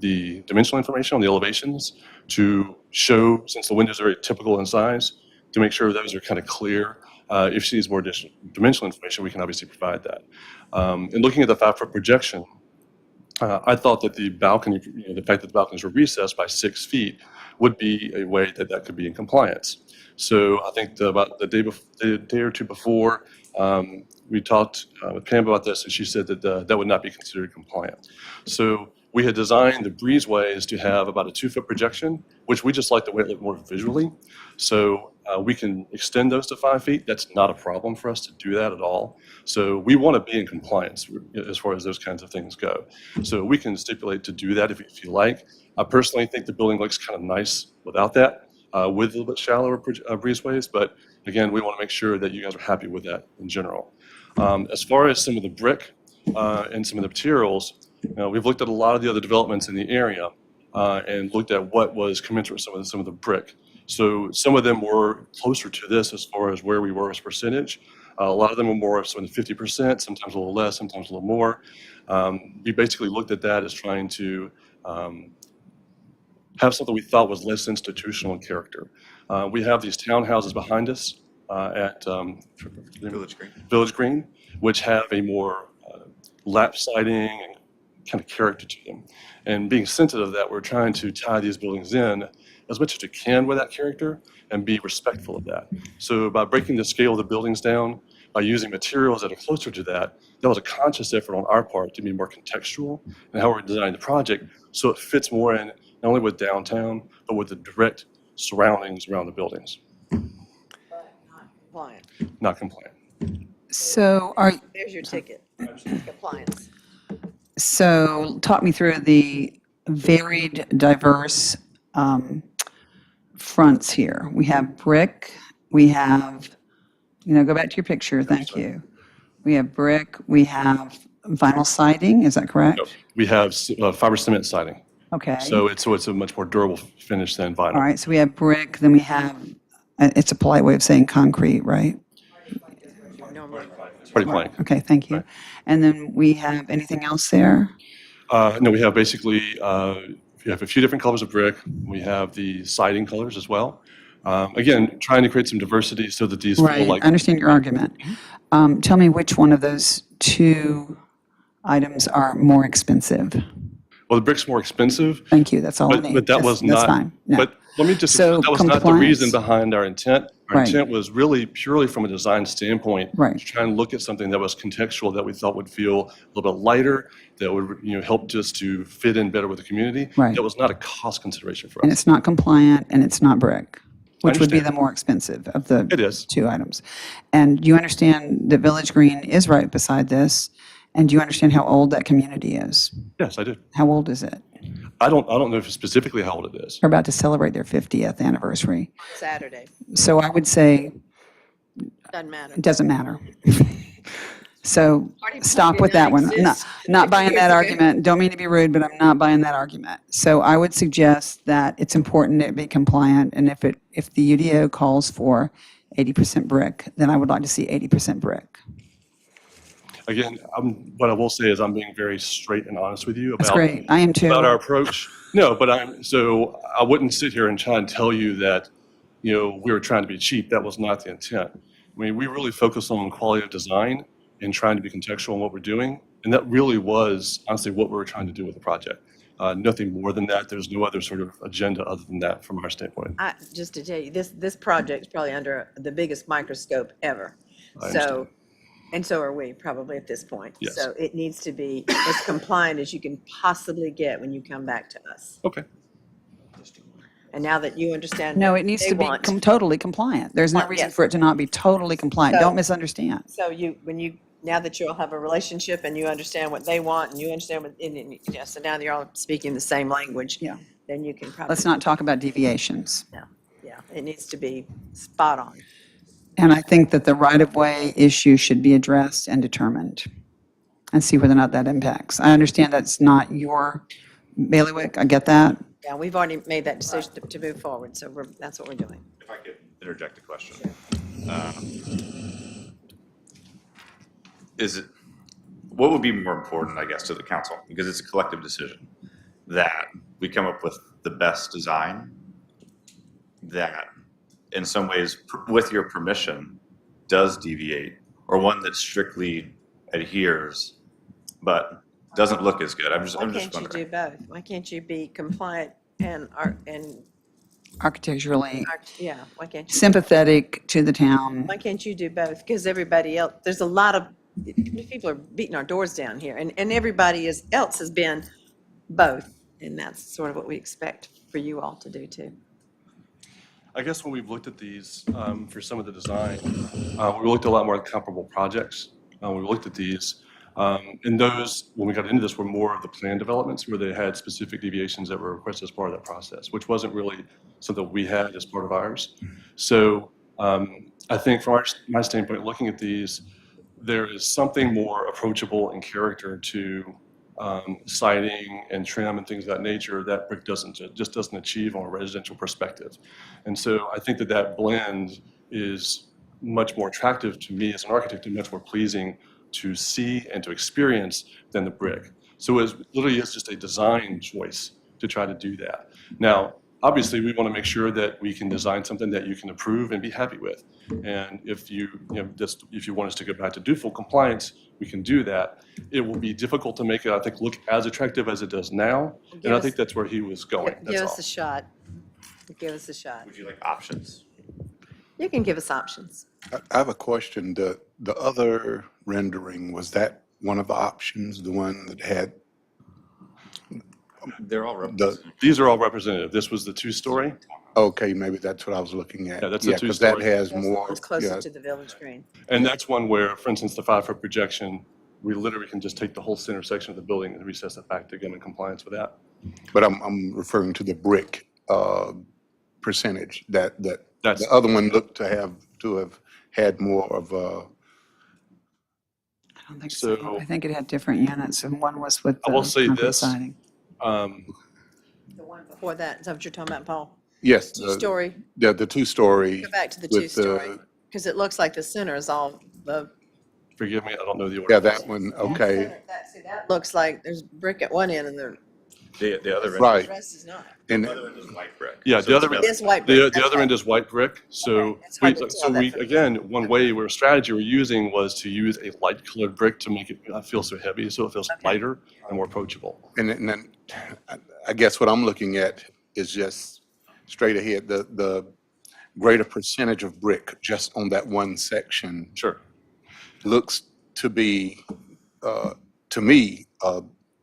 the dimensional information on the elevations to show, since the windows are very typical in size, to make sure those are kind of clear. If she needs more additional dimensional information, we can obviously provide that. In looking at the 5-foot projection, I thought that the balcony, the fact that the balconies were recessed by 6 feet would be a way that that could be in compliance. So I think about the day or two before, we talked with Pam about this, and she said that that would not be considered compliant. So we had designed the breezeways to have about a 2-foot projection, which we just like the way it looked more visually. So we can extend those to 5 feet. That's not a problem for us to do that at all. So we want to be in compliance as far as those kinds of things go. So we can stipulate to do that if you like. I personally think the building looks kind of nice without that, with a little bit shallower breezeways. But again, we want to make sure that you guys are happy with that in general. As far as some of the brick and some of the materials, we've looked at a lot of the other developments in the area and looked at what was commensurate with some of the brick. So some of them were closer to this as far as where we were as percentage. A lot of them were more sort of 50%, sometimes a little less, sometimes a little more. We basically looked at that as trying to have something we thought was less institutional in character. We have these townhouses behind us at Village Green, which have a more lap siding and kind of character to them. And being sensitive of that, we're trying to tie these buildings in as much as we can with that character and be respectful of that. So by breaking the scale of the buildings down, by using materials that are closer to that, that was a conscious effort on our part to be more contextual in how we're designing the project so it fits more in not only with downtown, but with the direct surroundings around the buildings. Compliant. Not compliant. So There's your ticket, compliance. So talk me through the varied, diverse fronts here. We have brick, we have, go back to your picture, thank you. We have brick, we have vinyl siding, is that correct? No, we have fiber cement siding. Okay. So it's a much more durable finish than vinyl. All right, so we have brick, then we have, it's a polite way of saying concrete, right? It's pretty plain. Okay, thank you. And then we have anything else there? No, we have basically, we have a few different colors of brick. We have the siding colors as well. Again, trying to create some diversity so that these feel Right, like. I understand your argument. Tell me which one of those two items are more expensive? Well, the brick's more expensive, Thank you, that's all I need. but that was That's not. fine. No. But let me just, So that was not the reason compliance. behind our intent. Our Right. intent was really purely from a design standpoint. Right. To try and look at something that was contextual, that we thought would feel a little bit lighter, that would, help just to fit in better with the community. Right. That was not a cost consideration for And us. it's not compliant, and it's not brick, which would be understand. the more expensive of the It is. two items. And you understand that Village Green is right beside this, And do you understand how old that community is? Yes, I do. How old is it? I don't know if specifically how old it is. They're about to celebrate their 50th anniversary. Saturday, So I would say doesn't matter. it doesn't matter. So Party stop did with not that one. exist Not buying 50 that years ago. argument. Don't mean to be rude, but I'm not buying that argument. So I would suggest that it's important that it be compliant, and if the UDO calls for 80% brick, then I would like to see 80% brick. Again, what I will say is I'm being very straight and honest with you That's about great. I am too. about our approach. No, but I wouldn't sit here and try and tell you that, we were trying to be cheap. That was not the intent. I mean, we really focus on quality of design and trying to be contextual in what we're doing. And that really was honestly what we were trying to do with the project. Nothing more than that. There's no other sort of agenda other than that from our standpoint. Just to tell you, this project is probably under the biggest microscope ever. I understand. So, and so are we probably at this point. Yes. So it needs to be as compliant as you can possibly get when you come back to us. Okay. And now that you understand. No, what it needs they to be want, totally compliant. There's no Well, reason yes. for it to not be totally compliant. So- Don't misunderstand. So now that you'll have a relationship and you understand what they want and you understand so now that you're all speaking the same language. Yeah. Then you can probably. Let's not talk about deviations. Yeah, it needs to be spot on. And I think that the right-of-way issue should be addressed and determined and see whether or not that impacts. I understand that's not your bailiwick. I get that. Yeah, we've already made that decision to move forward, so that's what we're doing. If I could interject a question. What would be more important, I guess, to the council, because it's a collective decision, that we come up with the best design that in some ways, with your permission, does deviate, or one that strictly adheres, but doesn't look as good? I'm just Why can't you wondering. do both? Why can't you be compliant and Architecturally yeah, why can't you? sympathetic to the town. Why can't you do both? Because everybody else, there's a lot of, people are beating our doors down here, and everybody else has been both, and that's sort of what we expect for you all to do too. I guess when we've looked at these for some of the design, we looked at a lot more comparable projects. We looked at these, and those, when we got into this, were more of the plan developments where they had specific deviations that were requested as part of that process, which wasn't really something we had as part of ours. So I think from my standpoint, looking at these, there is something more approachable in character to siding and trim and things of that nature that brick just doesn't achieve on a residential perspective. And so I think that blend is much more attractive to me as an architect and much more pleasing to see and to experience than the brick. So it literally is just a design choice to try to do that. Now, obviously, we want to make sure that we can design something that you can approve and be happy with. And if you want us to go back to do full compliance, we can do that. It will be difficult to make it, I think, look as attractive as it does now. And I think that's where he was going. Give That's us all. a shot. Give us a shot. Would you like options? You can give us options. I have a question. The other rendering, was that one of the options, the one that had They're all representative. These are all representative. This was the two-story. okay, maybe that's what I was looking at. Yeah, that's the 'cause that two-story. has more, It's closer yeah, to the Village Green. And that's one where, for instance, the 5-foot projection, we literally can just take the whole center section of the building and recess it back to get in compliance with that. but I'm referring to the brick percentage, that That's- the other one looked to have had more of a, I don't think so. So- I think it had different units, and one was with I will the say concrete this. siding. The one before that, is that what you're talking about, Paul? yes, Two-story, the two-story. go back to the with two-story, because it looks like the center is all the. Forgive me, I don't know the order. Yeah, that one, okay, That looks like there's brick at one end and the The other end. right. rest is not. And The other end is white brick. Yeah, So the it's other about- end. It's white The brick. the that's other right. end is white brick, so, Okay, it's hard to so tell that we, from- again, one way, where strategy we're using was to use a light colored brick to make it not feel so heavy, so it feels lighter and more approachable. And then, I guess what I'm looking at is just straight ahead, the greater percentage of brick just on that one section Sure. looks to be, to me,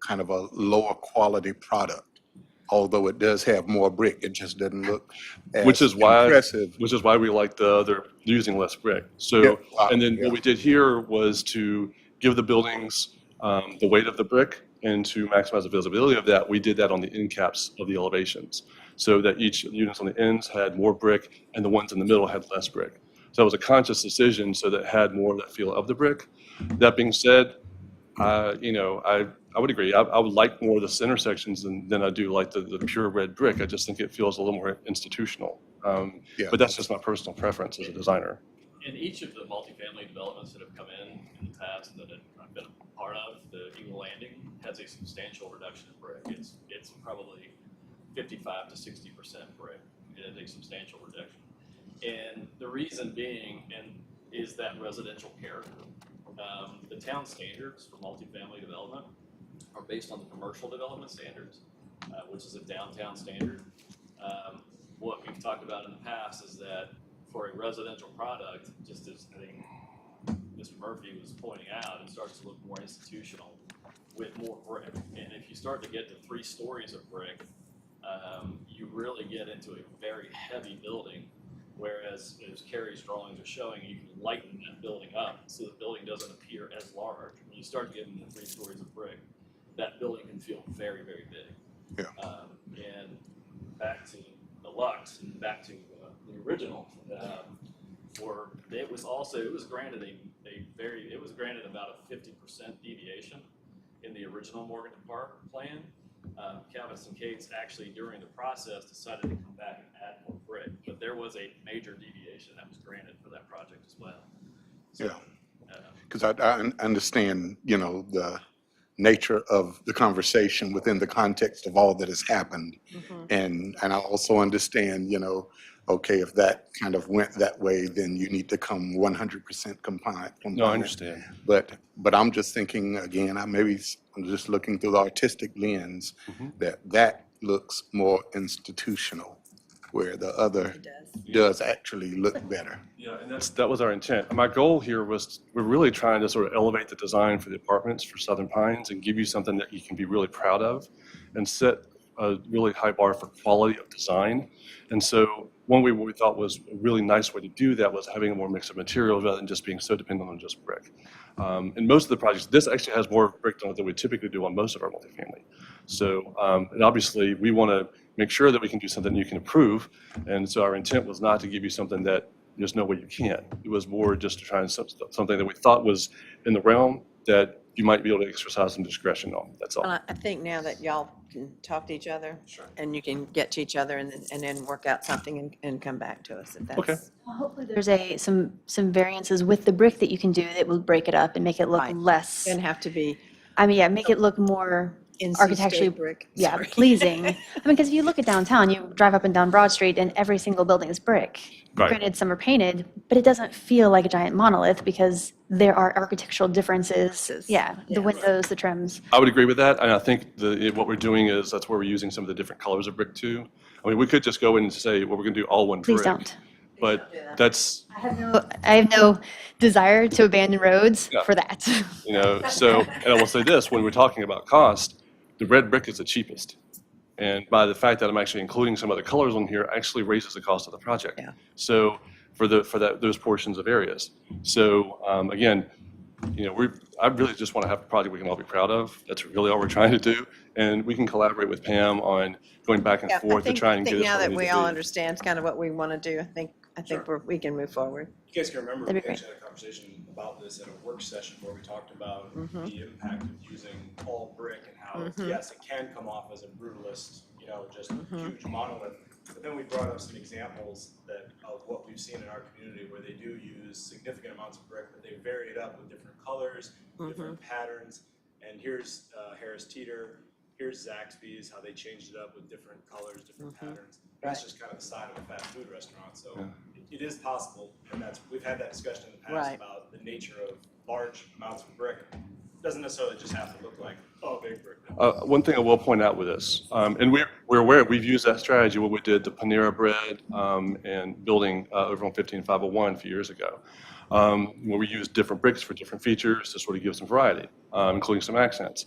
kind of a lower quality product. Although it does have more brick, it just doesn't look as Which is why, impressive. we like the other, using less brick. Yeah, So, and then yeah. what we did here was to give the buildings the weight of the brick, and to maximize the visibility of that, we did that on the end caps of the elevations, so that each units on the ends had more brick and the ones in the middle had less brick. So it was a conscious decision so that it had more of that feel of the brick. That being said, I would agree. I would like more of the center sections than I do like the pure red brick. I just think it feels a little more institutional. Yeah. But that's just my personal preference as a designer. In each of the multifamily developments that have come in the past that I've been a part of, the Eagle Landing has a substantial reduction in brick. It's probably 55 to 60% brick. It is a substantial reduction. And the reason being is that residential character. The town standards for multifamily development are based on the commercial development standards, which is a downtown standard. What we've talked about in the past is that for a residential product, just as I think Mr. Murphy was pointing out, it starts to look more institutional with more brick. And if you start to get to 3 stories of brick, you really get into a very heavy building. Whereas, as Carrie's drawings are showing, you can lighten that building up so the building doesn't appear as large. When you start getting to 3 stories of brick, that building can feel very, very big. Yeah. And back to the Lux, and back to the original, it was granted about a 50% deviation in the original Morgan Park plan. Calvis and Cates actually during the process decided to come back and add more brick, but there was a major deviation that was granted for that project as well. So, Yeah. Because I understand, the nature of the conversation within the context of all that has happened. And I also understand, okay, if that kind of went that way, then you need to come 100% compliant. No, I understand. But I'm just thinking, again, I'm just looking through the artistic lens, that looks more institutional, where the other does actually look better. Yeah, and that was our intent. My goal here was, we're really trying to sort of elevate the design for the apartments for Southern Pines and give you something that you can be really proud of and set a really high bar for quality of design. And so what we thought was a really nice way to do that was having a more mix of materials rather than just being so dependent on just brick. In most of the projects, this actually has more brick on it than we typically do on most of our multifamily. So, and obviously we want to make sure that we can do something you can approve. And so our intent was not to give you something that there's no way you can't. It was more just to try and something that we thought was in the realm that you might be able to exercise some discretion on. That's all. Well, I think now that y'all can talk to each other. Sure. And you can get to each other and then work out something and come back to us if that's. Okay. Hopefully there's some variances with the brick that you can do that will break it up and make it look Right. less, Doesn't have to be make it look more NC architecturally State brick. yeah, Sorry. pleasing. Because if you look at downtown, you drive up and down Broad Street and every single building is brick. Right. Granted, some are painted, but it doesn't feel like a giant monolith because there are architectural differences. Yeah, the Yes. windows, the trims. I would agree with that, and I think what we're doing is that's where we're using some of the different colors of brick too. I mean, we could just go in and say, well, we're going to do all one brick. Please don't. But that's, I have no desire to abandon roads Yeah. for that. so, and I will say this, when we're talking about cost, the red brick is the cheapest. And by the fact that I'm actually including some other colors on here actually raises the cost of the project. Yeah. So for those portions of areas. So again, I really just want to have a project we can all be proud of. That's really all we're trying to do. And we can collaborate with Pam on going back and Yeah, forth to try and get us now where that we we need to all be. understand kind of what we want to do, I think we can move forward. You guys can remember, That'd we be great. actually had a conversation about this at a work session where we talked about Mm-hmm. the impact of using all brick and how, yes, it can come off as a brutalist, just Mm-hmm. huge monolith. But then we brought up some examples of what we've seen in our community where they do use significant amounts of brick, but they vary it up with different colors, different patterns. And here's Harris Teeter, here's Zaxby's, how they changed it up with different colors, different patterns. That's just kind of the side of a fast food restaurant. So it is possible, and we've had that discussion in the past Right. about the nature of large amounts of brick. It doesn't necessarily just have to look like, big brick. One thing I will point out with this, and we're aware, we've used that strategy when we did the Panera Bread and building over on 15501 a few years ago, where we used different bricks for different features to sort of give some variety, including some accents.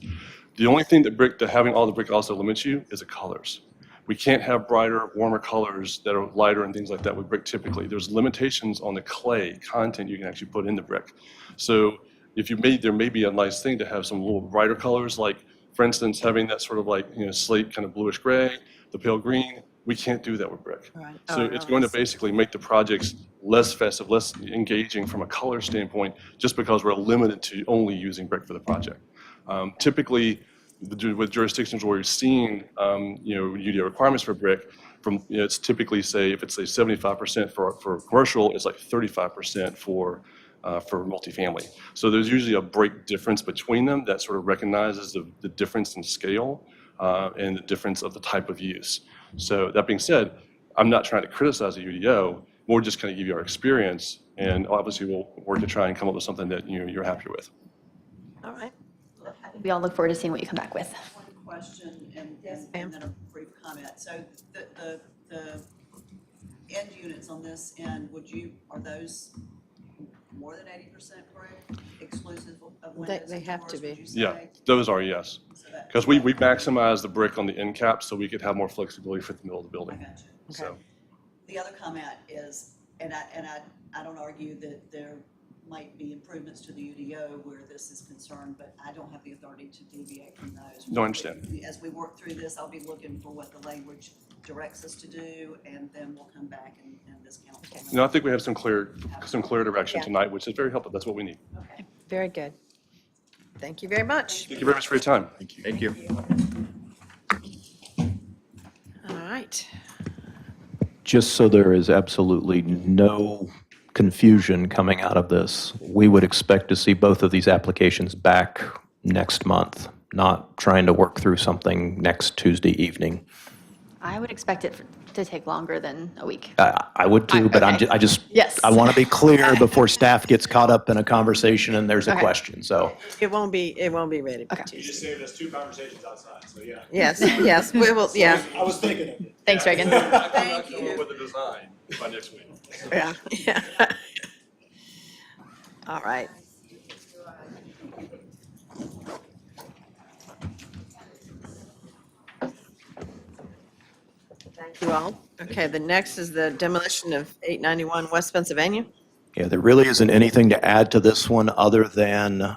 The only thing that having all the brick also limits you is the colors. We can't have brighter, warmer colors that are lighter and things like that with brick typically. There's limitations on the clay content you can actually put in the brick. So there may be a nice thing to have some little brighter colors, like, for instance, having that sort of like, slate kind of bluish gray, the pale green. We can't do that with brick. Right. So Oh, it's I going to see. basically make the projects less festive, less engaging from a color standpoint, just because we're limited to only using brick for the project. Typically, with jurisdictions where you're seeing, UDO requirements for brick, it's typically, say, if it's, say, 75% for commercial, it's like 35% for multifamily. So there's usually a break difference between them that sort of recognizes the difference in scale and the difference of the type of use. So that being said, I'm not trying to criticize the UDO. We're just going to give you our experience, and obviously we'll work to try and come up with something that you're happy with. All right. We all look forward to seeing what you come back with. One question and ma'am. then a brief comment. So the end units on this end, are those more than 80% brick, exclusive of windows They and have to doors, would be. you say? Yeah, those are, yes. So that- Because we maximize the brick on the end cap so we could have more flexibility for the middle of the I building. got you. So, The other comment is, and I don't argue that there might be improvements to the UDO where this is concerned, but I don't have the authority to deviate from those. No, I understand. As we work through this, I'll be looking for what the language directs us to do, and then we'll come back and this council. I think we have some clear direction tonight, which is very helpful. That's what we need. Very good. Thank you very much. Thank you very much for your time. Thank you. All right. Just so there is absolutely no confusion coming out of this, we would expect to see both of these applications back next month, not trying to work through something next Tuesday evening. I would expect it to take longer than a week. I would too, but Okay. Yes. I want to be clear before staff gets caught up in a conversation and there's a Okay. question, so. It won't be ready by Okay. You Tuesday. just saved us 2 conversations outside, so yeah. Yes, yes, we will, yeah, I was thinking of it. Thanks, Reagan. Thank you. With the design by next week. yeah, yeah. All right. Thank you all. Okay, the next is the demolition of 891 West Pennsylvania. Yeah, there really isn't anything to add to this one other than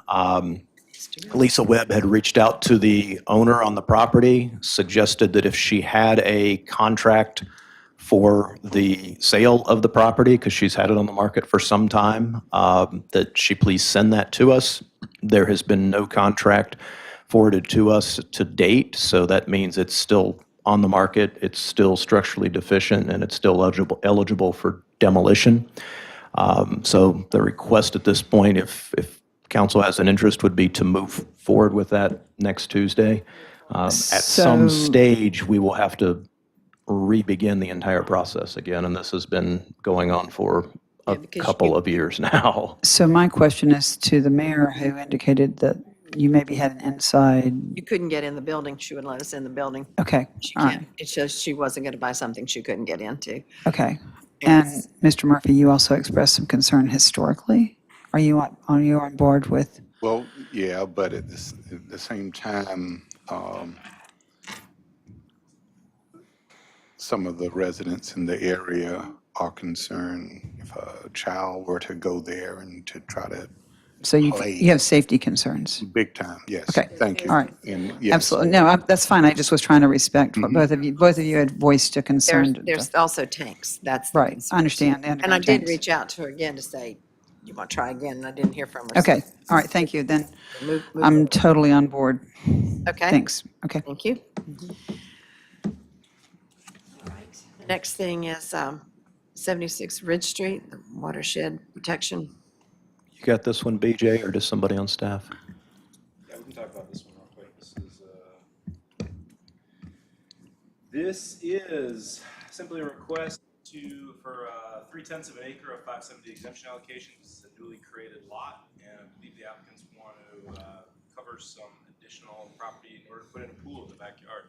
Lisa Webb had reached out to the owner on the property, suggested that if she had a contract for the sale of the property, because she's had it on the market for some time, that she please send that to us. There has been no contract forwarded to us to date, so that means it's still on the market, it's still structurally deficient, and it's still eligible for demolition. So the request at this point, if council has an interest, would be to move forward with that next Tuesday. At some So- stage, we will have to re-begin the entire process again, and this has been going on for a Yeah, because couple you- of years now. So my question is to the mayor, who indicated that you maybe had an inside, You couldn't get in the building, she wouldn't let us in the building. okay, She all right, can't, it shows she wasn't going to buy something she couldn't get into. okay. And Mr. Murphy, you also expressed some concern historically. Are you on board with, Well, yeah, but at the same time, some of the residents in the area are concerned if a child were to go there and to try to, so you Play. have safety concerns? big time, yes. Okay, Thank you. all right. And yes. Absolutely, no, that's fine, I just was trying to respect what both of you had voiced a concern. There's also tanks, that's the Right, concern. I understand, the And I underground did tanks. reach out to her again to say, you want to try again, and I didn't hear from her. so Okay, all right, thank you, then move I'm forward. totally on board. Okay. Thanks, okay. Thank you. The next thing is 76 Ridge Street, the watershed protection. You got this one, BJ, or does somebody on staff? Yeah, we can talk about this one real quick. This is simply a request for 3/10 of an acre of 570 exemption allocation. This is a newly created lot, and I believe the applicants want to cover some additional property in order to put in a pool in the backyard.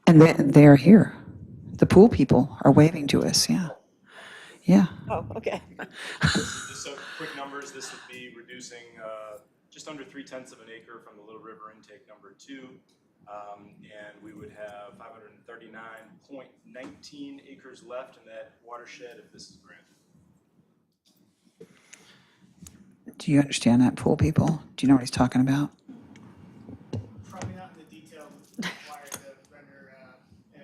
And they're here. The pool people are waving to us, yeah. Yeah, Oh, okay. Just some quick numbers, this would be reducing just under 3/10 of an acre from the Little River intake number 2. And we would have 539.19 acres left in that watershed if this is granted. Do you understand that, pool people? Do you know what he's talking about? Probably not in the detail required to render a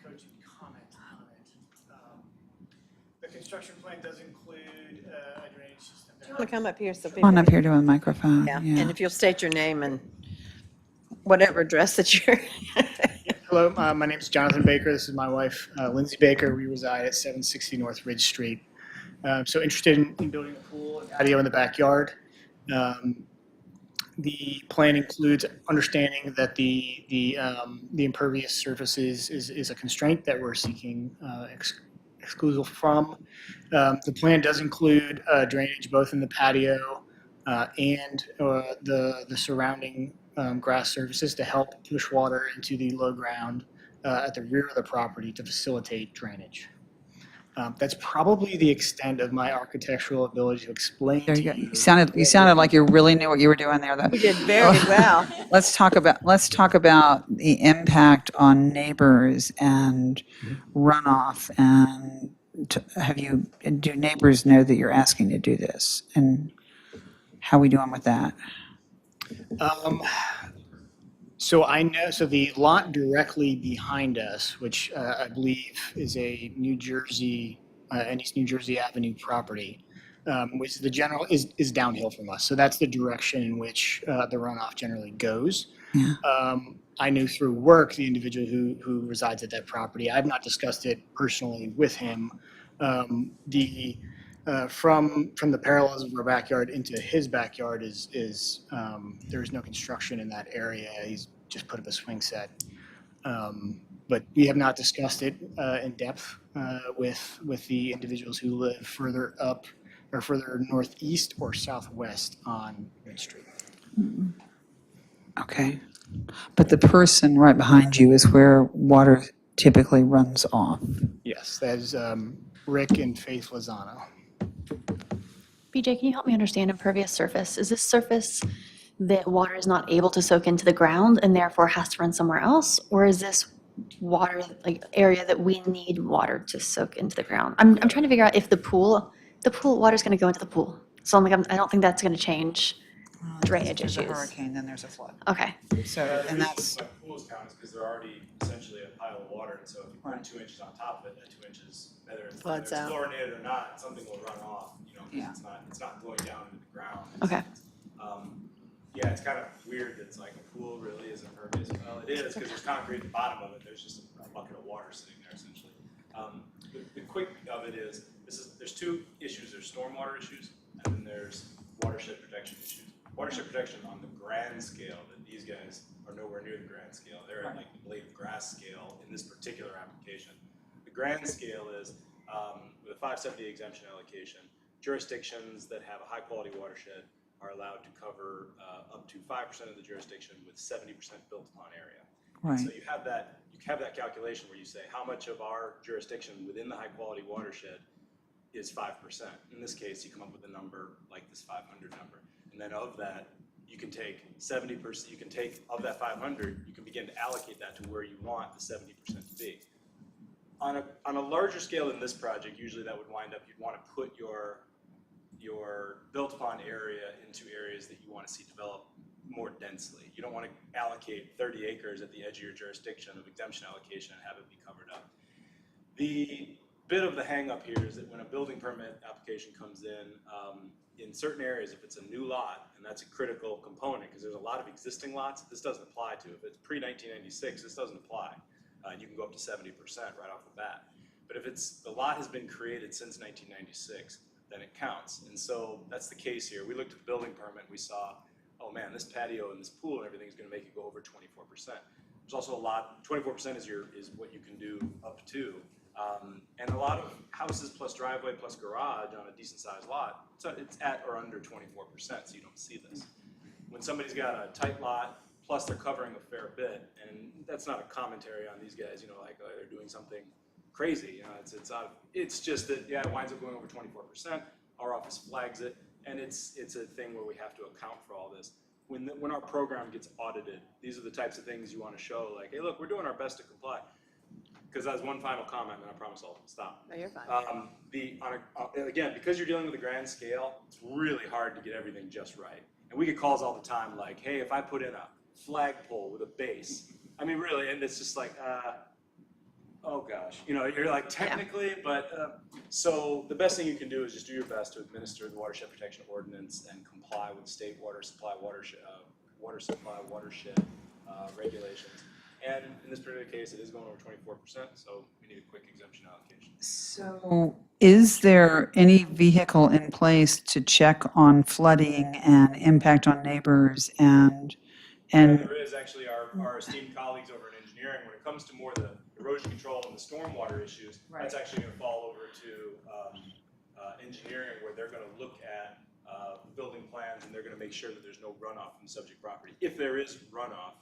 cogent comment on it. The construction plan does include a drainage system. Do you want to come up here so people? Come on up here to a microphone. Yeah, and if you'll state your name and whatever address that you're. Hello, my name is Jonathan Baker. This is my wife, Lindsay Baker. We reside at 760 North Ridge Street. So interested in building a pool and patio in the backyard. The plan includes understanding that the impervious surface is a constraint that we're seeking exclusive from. The plan does include drainage both in the patio and the surrounding grass surfaces to help push water into the low ground at the rear of the property to facilitate drainage. That's probably the extent of my architectural ability to explain There to you go. you. You sounded like you really knew what you were doing there, though. You did very well. Let's talk about the impact on neighbors and runoff. And do neighbors know that you're asking to do this? And how are we doing with that? So I know, so the lot directly behind us, which I believe is a New Jersey, an East New Jersey Avenue property, which is downhill from us. So that's the direction in which the runoff generally goes. Yeah. I knew through work the individual who resides at that property. I've not discussed it personally with him. From the parallels of our backyard into his backyard is there is no construction in that area. He's just put up a swing set. But we have not discussed it in depth with the individuals who live further up or further northeast or southwest on Ridge Street. Okay. But the person right behind you is where water typically runs off. Yes, that is Rick and Faith Lozano. BJ, can you help me understand impervious surface? Is this surface that water is not able to soak into the ground and therefore has to run somewhere else? Or is this water, like area that we need water to soak into the ground? I'm trying to figure out if the pool water's going to go into the pool. So I don't think that's going to change drainage If there's a issues. hurricane, then there's a flood. Okay. So, and that's, Like pools count is because they're already essentially a pile of water, and so if you put Right. 2 inches on top of it, that 2 inches, whether it's Floods out. chlorinated or not, something will run off, because Yeah. it's not going down into the ground. Okay. Yeah, it's kind of weird that it's like a pool really is impervious. Well, it is because there's concrete at the bottom of it. There's just a bucket of water sitting there essentially. The quick of it is, there's 2 issues. There's stormwater issues, and then there's watershed protection issues. Watershed protection on the grand scale, that these guys are nowhere near the grand scale. They're at like the blade of grass scale in this particular application. The grand scale is with a 570 exemption allocation, jurisdictions that have a high quality watershed are allowed to cover up to 5% of the jurisdiction with 70% built upon area. right. So you have that calculation where you say how much of our jurisdiction within the high quality watershed is 5%. In this case, you come up with a number like this 500 number. And then of that, you can take 70%, you can take of that 500, you can begin to allocate that to where you want the 70% to be. On a larger scale than this project, usually that would wind up, you'd want to put your built upon area into areas that you want to see develop more densely. You don't want to allocate 30 acres at the edge of your jurisdiction of exemption allocation and have it be covered up. The bit of the hang up here is that when a building permit application comes in certain areas, if it's a new lot, and that's a critical component because there's a lot of existing lots this doesn't apply to. If it's pre-1996, this doesn't apply. You can go up to 70% right off the bat. But if the lot has been created since 1996, then it counts. And so that's the case here. We looked at the building permit, we saw, oh man, this patio and this pool and everything is going to make it go over 24%. There's also a lot, 24% is what you can do up to. And a lot of houses plus driveway plus garage on a decent sized lot, it's at or under 24%, so you don't see this. When somebody's got a tight lot, plus they're covering a fair bit, and that's not a commentary on these guys, like they're doing something crazy. It's just that, yeah, it winds up going over 24%. Our office flags it, and it's a thing where we have to account for all this. When our program gets audited, these are the types of things you want to show, like, hey, look, we're doing our best to comply. because that's one final comment, and I promise I'll stop. No, you're fine. Again, because you're dealing with a grand scale, it's really hard to get everything just right. And we get calls all the time like, hey, if I put in a flagpole with a base, I mean, really, and it's just like, oh gosh, you're like technically, but, so the best thing you can do is just do your best to administer the watershed protection ordinance and comply with state water supply watershed regulations. And in this particular case, it is going over 24%, so we need a quick exemption allocation. So is there any vehicle in place to check on flooding and impact on neighbors and There is actually our esteemed colleagues over in engineering, when it comes to more the erosion control and the stormwater issues, that's actually going to fall over to engineering, where they're going to look at building plans, and they're going to make sure that there's no runoff from the subject property. If there is runoff,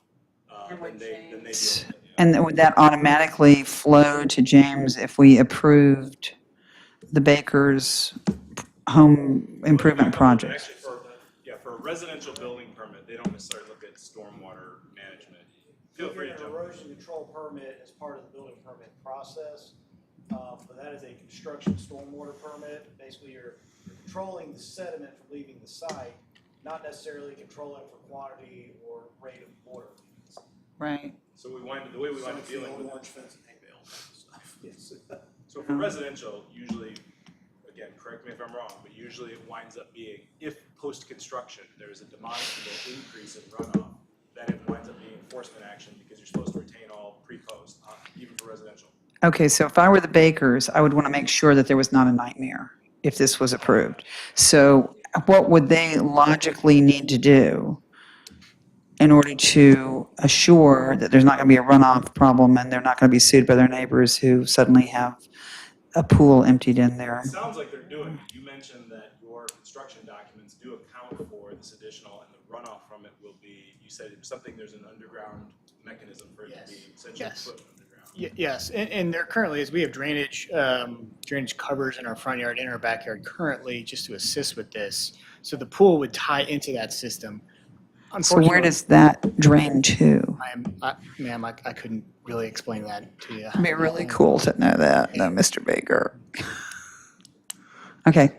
then they deal with it. and would that automatically flow to James if we approved the Baker's home improvement project? Actually, for a residential building permit, they don't necessarily look at stormwater management. Feel free to An jump. erosion control permit as part of the building permit process, but that is a construction stormwater permit. Basically, you're controlling the sediment from leaving the site, not necessarily controlling for quantity or rate of water. Right. So the way we wind up dealing with it. Orange fence and hay bales stuff. Yes. So for residential, usually, again, correct me if I'm wrong, but usually it winds up being, if post-construction, there's a demonstrable increase in runoff, then it winds up being enforcement action, because you're supposed to retain all pre-post, even for residential. Okay, so if I were the Bakers, I would want to make sure that there was not a nightmare if this was approved. So what would they logically need to do in order to assure that there's not going to be a runoff problem and they're not going to be sued by their neighbors who suddenly have a pool emptied in there? It sounds like they're doing it. You mentioned that your construction documents do account for this additional, and the runoff from it will be, you said it's something, there's an underground mechanism for it to be essentially Yes. put underground. Yes, and there currently is, we have drainage covers in our front yard, in our backyard currently, just to assist with this. So the pool would tie into that system. So where does that drain to? Ma'am, I couldn't really explain that to you. It'd be really cool to know that, though, Mr. Baker. Okay.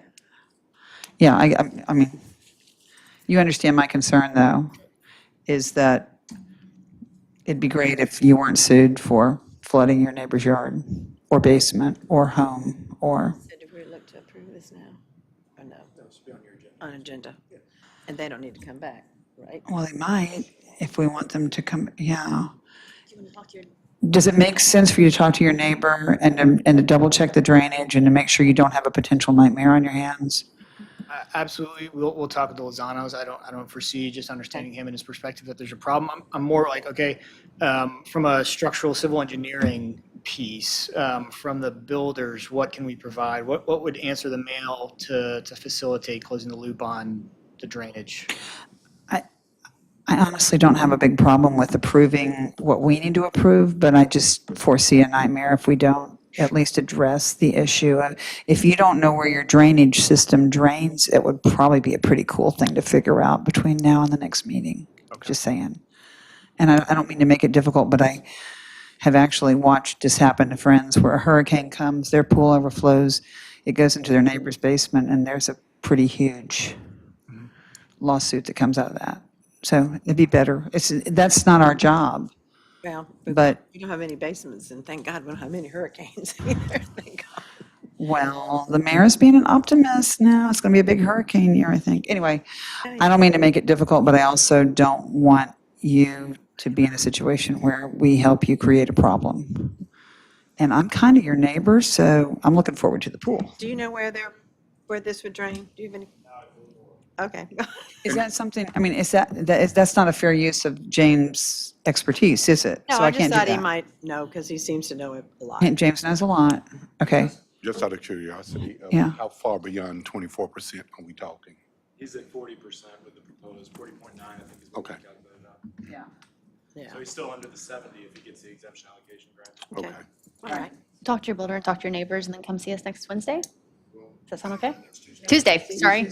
Yeah, I mean, you understand my concern, though, is that it'd be great if you weren't sued for flooding your neighbor's yard or basement or home or, So do we look to approve this now, or no? No, it should be on your agenda. On agenda? And they don't need to come back, right? well, they might if we want them to come, yeah. Do you want to talk to your Does it make sense for you to talk to your neighbor and to double check the drainage and to make sure you don't have a potential nightmare on your hands? Absolutely, we'll talk with the Lozanos. I don't foresee, just understanding him and his perspective, that there's a problem. I'm more like, okay, from a structural civil engineering piece, from the builders, what can we provide? What would answer the mail to facilitate closing the loop on the drainage? I honestly don't have a big problem with approving what we need to approve, but I just foresee a nightmare if we don't at least address the issue. If you don't know where your drainage system drains, it would probably be a pretty cool thing to figure out between now and the next meeting. Just saying. And I don't mean to make it difficult, but I have actually watched this happen to friends where a hurricane comes, their pool overflows, it goes into their neighbor's basement, and there's a pretty huge lawsuit that comes out of that. So it'd be better. That's not our job, Well, but, we don't have any basements, and thank God we don't have any hurricanes either, thank God. well, the mayor's being an optimist now. It's going to be a big hurricane year, I think. Anyway, I don't mean to make it difficult, but I also don't want you to be in a situation where we help you create a problem. And I'm kind of your neighbor, so I'm looking forward to the pool. Do you know where this would drain? Do you have any? Okay. Is that something, I mean, that's not a fair use of James' expertise, is it? No, So I just can't do thought he that. might know, because he seems to know it a lot. And James knows a lot. Okay. Just out of curiosity, Yeah. how far beyond 24% are we talking? He's at 40% with the proposed, 40.9, I think is what we Okay. calculated out. Yeah. Yeah, So he's still under the 70 if he gets the exemption allocation grant. okay, Okay. all right. talk to your builder and talk to your neighbors, and then come see us next Wednesday? Does that sound okay? Tuesday, sorry.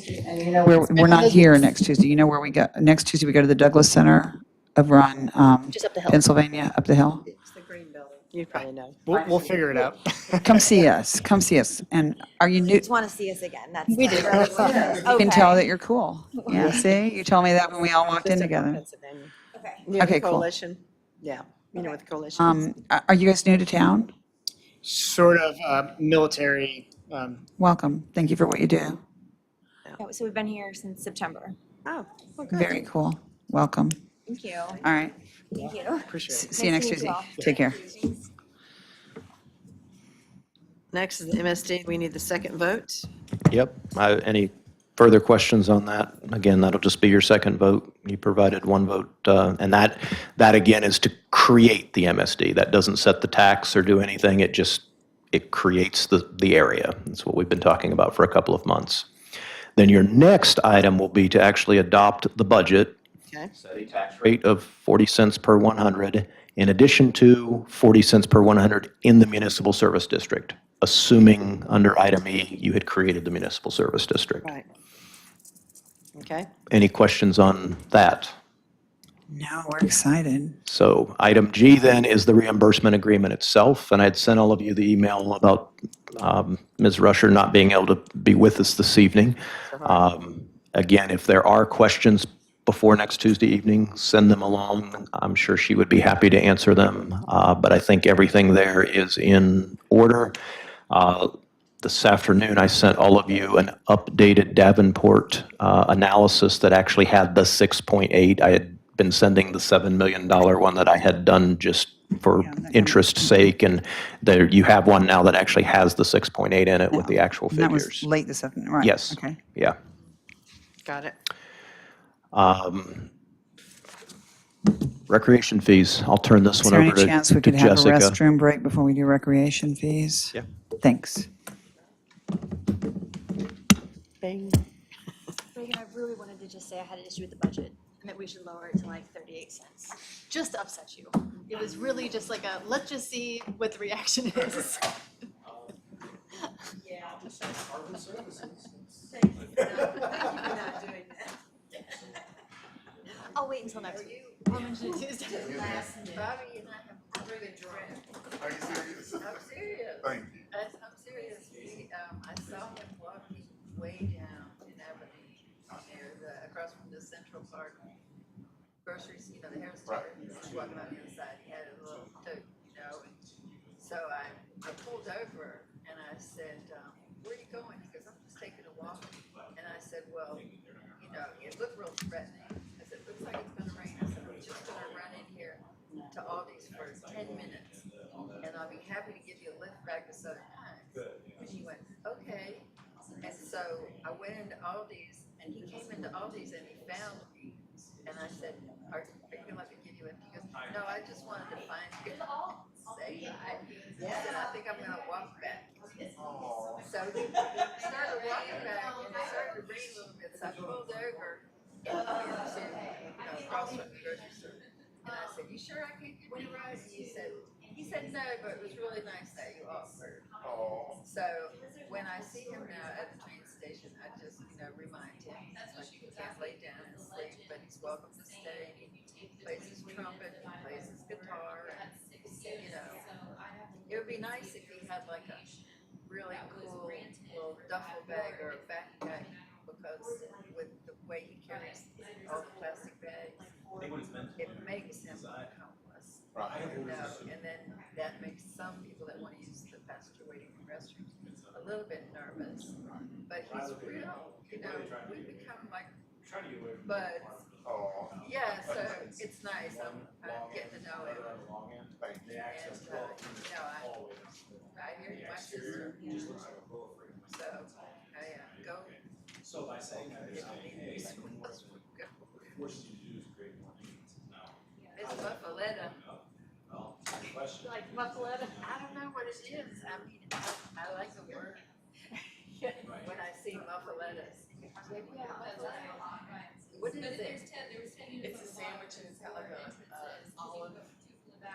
We're not here next Tuesday. You know where we go? Next Tuesday, we go to the Douglas Center over on Just up the hill. Pennsylvania, up the hill. It's the green building. You probably know. We'll figure it out. Come see us. Come see us. And are you new? Just want to see us again. That's We do. You can tell that you're cool. Yeah, see? You told me that when we all walked in Just in together. Pennsylvania. Okay. You know Okay, the cool. coalition? Yeah, you know what the coalition is? Are you guys new to town? Sort of military. Welcome. Thank you for what you do. Yeah, so we've been here since September. Oh, well, good. Very cool. Welcome. Thank you. All right. Thank you. Appreciate it. See you Nice next to meet Tuesday. you all. Take care. Next is the MSD. We need the second vote. Yep. Any further questions on that? Again, that'll just be your second vote. You provided one vote, and that again is to create the MSD. That doesn't set the tax or do anything. It creates the area. That's what we've been talking about for a couple of months. Then your next item will be to actually adopt the budget. Okay. Set a tax rate of 40 cents per 100, in addition to 40 cents per 100 in the municipal service district, assuming under item E, you had created the municipal service district. Right. Okay. Any questions on that? No, we're excited. So item G then is the reimbursement agreement itself, and I'd sent all of you the email about Ms. Rusher not being able to be with us this evening. Again, if there are questions before next Tuesday evening, send them along. I'm sure she would be happy to answer them, but I think everything there is in order. This afternoon, I sent all of you an updated Davenport analysis that actually had the 6.8. I had been sending the $7 million one that I had done just for interest's sake, and there you have one now that actually has the 6.8 in it with the actual And that was figures. late this afternoon, right? Yes. Okay. Yeah. Got it. Recreation fees, I'll turn this Is one there over any to chance we could have a Jessica. restroom break before we do recreation fees? Yeah. Thanks. Bing. Reagan, I really wanted to just say I had an issue with the budget and that we should lower it to like 38 cents, just to upset you. It was really just like a, let's just see what the reaction is. Yeah. I'll wait until next week. We'll mention it Tuesday. Bobby and I have really good draft. Are you serious? I'm serious. Thank you. I'm serious. I saw him walking way down in Aberdeen, near across from the Central Park groceries, the Harris Teeter. He was walking on the other side. He had a little tote, and so I pulled over and I said, where are you going? He goes, I'm just taking a walk. And I said, well, it looked real threatening. I said, looks like it's gonna rain. I said, I'm just gonna run in here to Aldi's for 10 minutes and I'll be happy to give you a lift back to Southern Pines. And he went, okay. And so I went into Aldi's and he came into Aldi's and he found me. And I said, are you gonna let me give you a lift? He goes, no, I just wanted to find you. Say hi. And I think I'm gonna walk back. So he started walking back and it started to rain a little bit, so I pulled over to across from the grocery store. And I said, you sure I can't give you a ride? And he said no, but it was really nice that you offered. So when I see him now at the train station, I just, remind him, like he can't lay down and sleep, but he's welcome to stay. He plays his trumpet, he plays his guitar, and, it would be nice if he had like a really cool little duffel bag or a backpack, because with the way he carries all the plastic bags, it makes him homeless. And then that makes some people that want to use the passenger waiting room restrooms a little bit nervous. But he's real, we become like buds. Yeah, so it's nice. I'm getting to know him. And I hear you, my sister. So I go. So by saying that, Miss Muffaletta. Like Muffaletta? I don't know what it is. I mean, I like the word. When I see Muffalettas. What is it? It's a sandwich and it's got like a olive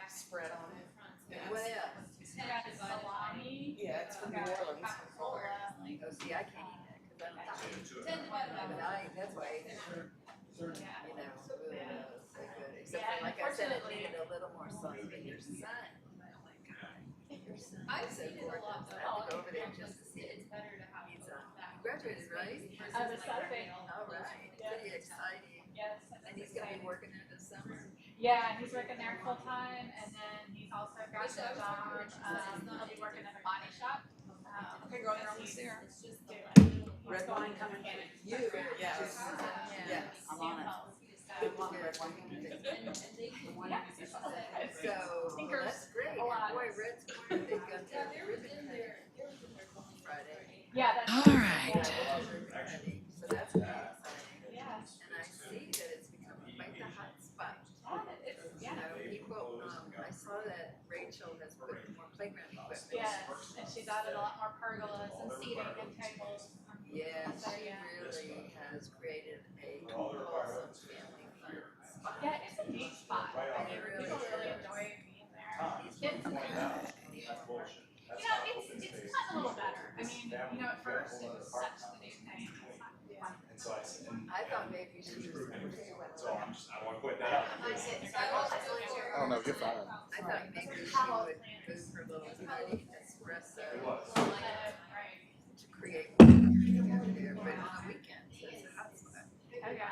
spread on it. Where? Yeah, it's from New Orleans. Oh, see, I can't eat that because but that's why I ate it. Really so good. Except for, like I said, it needed a little more sauce. But your son, oh my God. I said Gordon, I have to go over there just to see it. He's graduated, right? This Saturday. All right, pretty exciting. Yes. And he's gonna be working there this summer. Yeah, he's working there full time, and then he's also got a job. He'll be working in a body shop. Okay, girl, you're almost there. It's just Red wine coming. You? Yes. Yes. I'm on it. I'm on the red wine. So, well, that's great. Boy, Red's Corner, they've got that ribbon cutting Friday. Yeah, that's. All right. So that's pretty exciting. Yeah. And I see that it's become quite the hot spot. You know, people, I saw that Rachel has put more playground equipment. Yes, and she's added a lot more pergolas and seating and tables. Yeah, she really has created a wholesome family fun spot. Yeah, it's a neat spot. I mean, people really enjoy being there. It's, you know, it's gotten a little better. I mean, you know, at first it was such the new thing. I thought maybe she was. I want to point that out. Oh, no, you're fine. I thought maybe she would move her little tiny espresso to create there, but on the weekends, it's a hot spot. Oh, yeah.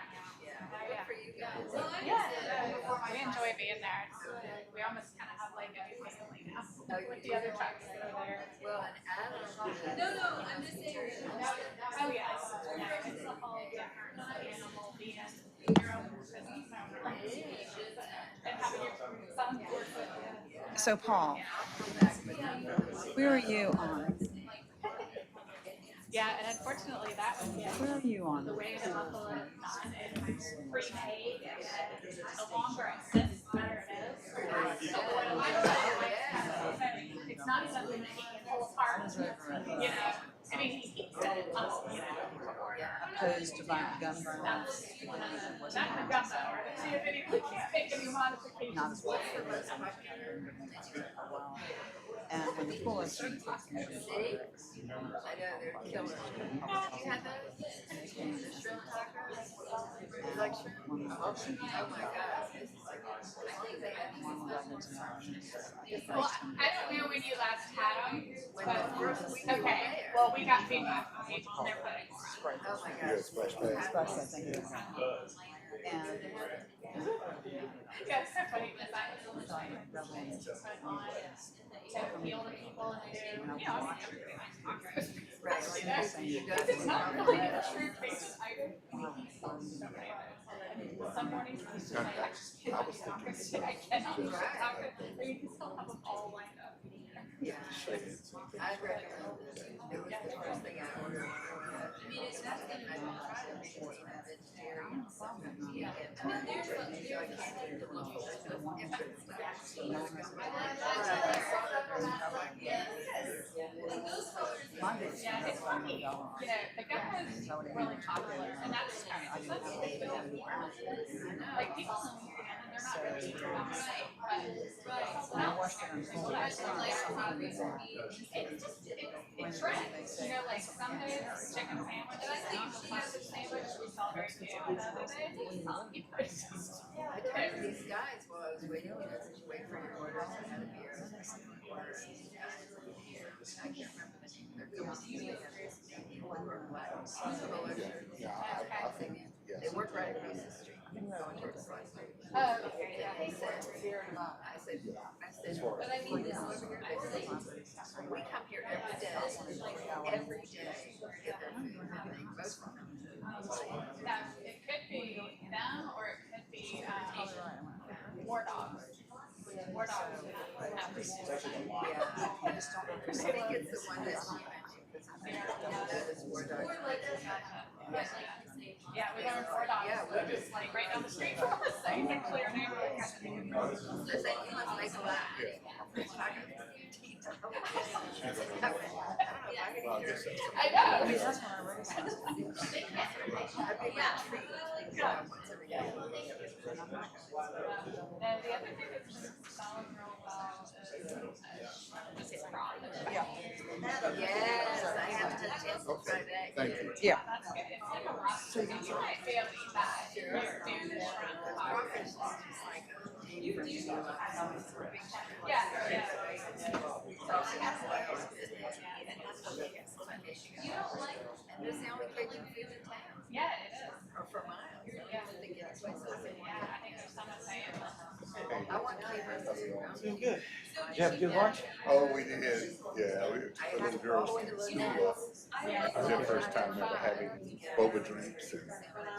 Yeah, good for you guys. Yeah, we enjoy being there. It's, we almost kind of have like a new family now with the other trucks that are there. Well, and Adam. I'm just saying. Oh, yes. Yeah, it's a whole different animal being your own business owner. And having your son work with you. So Paul, where are you on? Yeah, and unfortunately that was Where are you on? the way the buffalo is done. It's pre-made, and the longer it sits, the better it is. So it's not something that he can pull apart, you know. I mean, he keeps it, you know. Opposed to buying gun barrels? Not the gumbo, or see if anyone can't make any modifications. Not as well. And when the Polish. I know, they're killers. You had those? The shrimp tacos? You like shrimp? Oh my gosh, this is like, I think they have these. Well, I don't know when you last had them, When the first week we were okay, there. well, we got feedback from people on their pudding. Oh my Yeah, gosh. splash pad. Splash pad, thank you. And Yeah, it's so funny because I was like, put on to heal the people and do, you know, I mean, everybody likes tacos. Right, You know, you because it's not really a true Texas item. Some mornings it's just like, I just can't eat tacos today. I cannot eat tacos. Or you can still have them all lined up. Yeah, I recommend it. It was the first thing I ordered. I mean, it's not gonna, I try to make it vegetarian. Yeah, and then there's a, so I can't eat the local stuff. Yeah, it's funny, you know, the gumbo is really popular, and that's kind of, like, people don't understand, and they're not really eating about right, it's just, it trends, you know, like, some days, chicken sandwich, and I think the sandwich we celebrate too, and other days, it's just, I tried these guys while I was waiting, you know, since you wait for your orders, I had a beer. I can't remember the name. They're usually have this name or black. They work right across the street. Going towards Slicer. Oh, okay, yeah. He said, I said, but I need this over here. I said, we come here every day. Every day. To get their food. And they roast them. Now, it could be them, or it could be, war dogs. War dogs. Yeah. I think it's the one that she mentioned. That is war dog. Yeah, we learned war dogs. Yeah, We're just like right down the street from us, so you can clear neighborhood. I said, you must make a lot. I know. I've been treated. And the other thing that's been selling real well is broth. Yes, I haven't had a chance to try that Thank yet. you. Yeah. That's good. It's like a rock. So you might be able to eat that. You're doing this shrimp. Crawfish is just like a Yeah, yeah. Doing good. Did you have a good lunch? Oh, we did, yeah, the little girls from school, it was their first time ever having boba drinks and.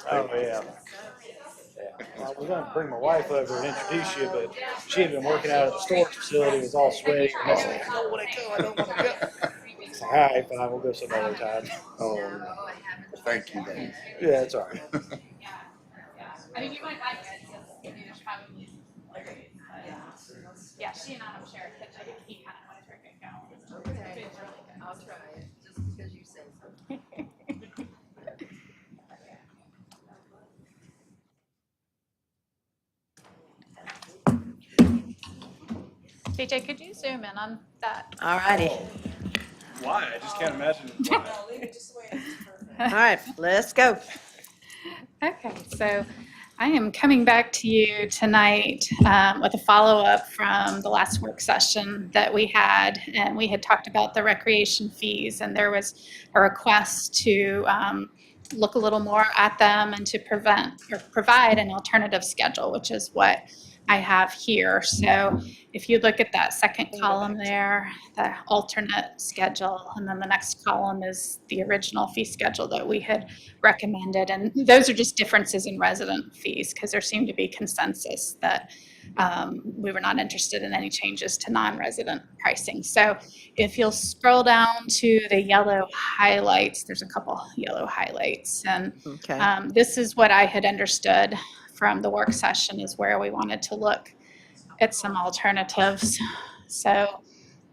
Oh, yeah. Well, I was gonna bring my wife over and introduce you, but she had been working out at the storage facility, was all sweaty, and I was like, I don't wanna go, I don't wanna go. It's like, all right, fine, we'll go some other time. Oh, thank you, though. Yeah, it's all right. I mean, you might like it, because there's probably, yeah, she and Adam share a kitchen, he kind of wanted her to go. Okay, It's really good. I'll try it, just because you say so. BJ, could you zoom in on that? All righty. Why? I just can't imagine why. All right, let's go. Okay, so I am coming back to you tonight with a follow-up from the last work session that we had, and we had talked about the recreation fees, and there was a request to look a little more at them and to provide an alternative schedule, which is what I have here. So if you look at that second column there, the alternate schedule, and then the next column is the original fee schedule that we had recommended. And those are just differences in resident fees, because there seemed to be consensus that we were not interested in any changes to non-resident pricing. So if you'll scroll down to the yellow highlights, there's a couple yellow highlights. And Okay. this is what I had understood from the work session, is where we wanted to look at some alternatives. So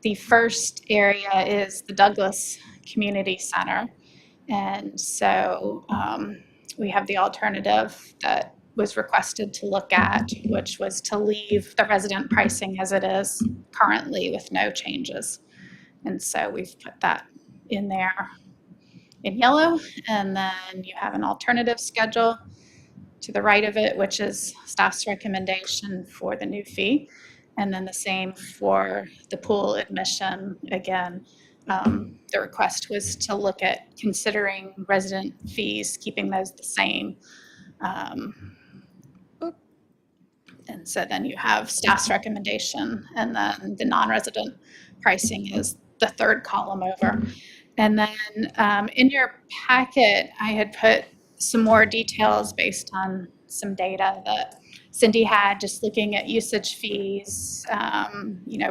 the first area is the Douglas Community Center. And so we have the alternative that was requested to look at, which was to leave the resident pricing as it is currently with no changes. And so we've put that in there in yellow. And then you have an alternative schedule to the right of it, which is staff's recommendation for the new fee. And then the same for the pool admission. Again, the request was to look at considering resident fees, keeping those the same. And so then you have staff's recommendation, and then the non-resident pricing is the third column over. And then in your packet, I had put some more details based on some data that Cindy had, just looking at usage fees,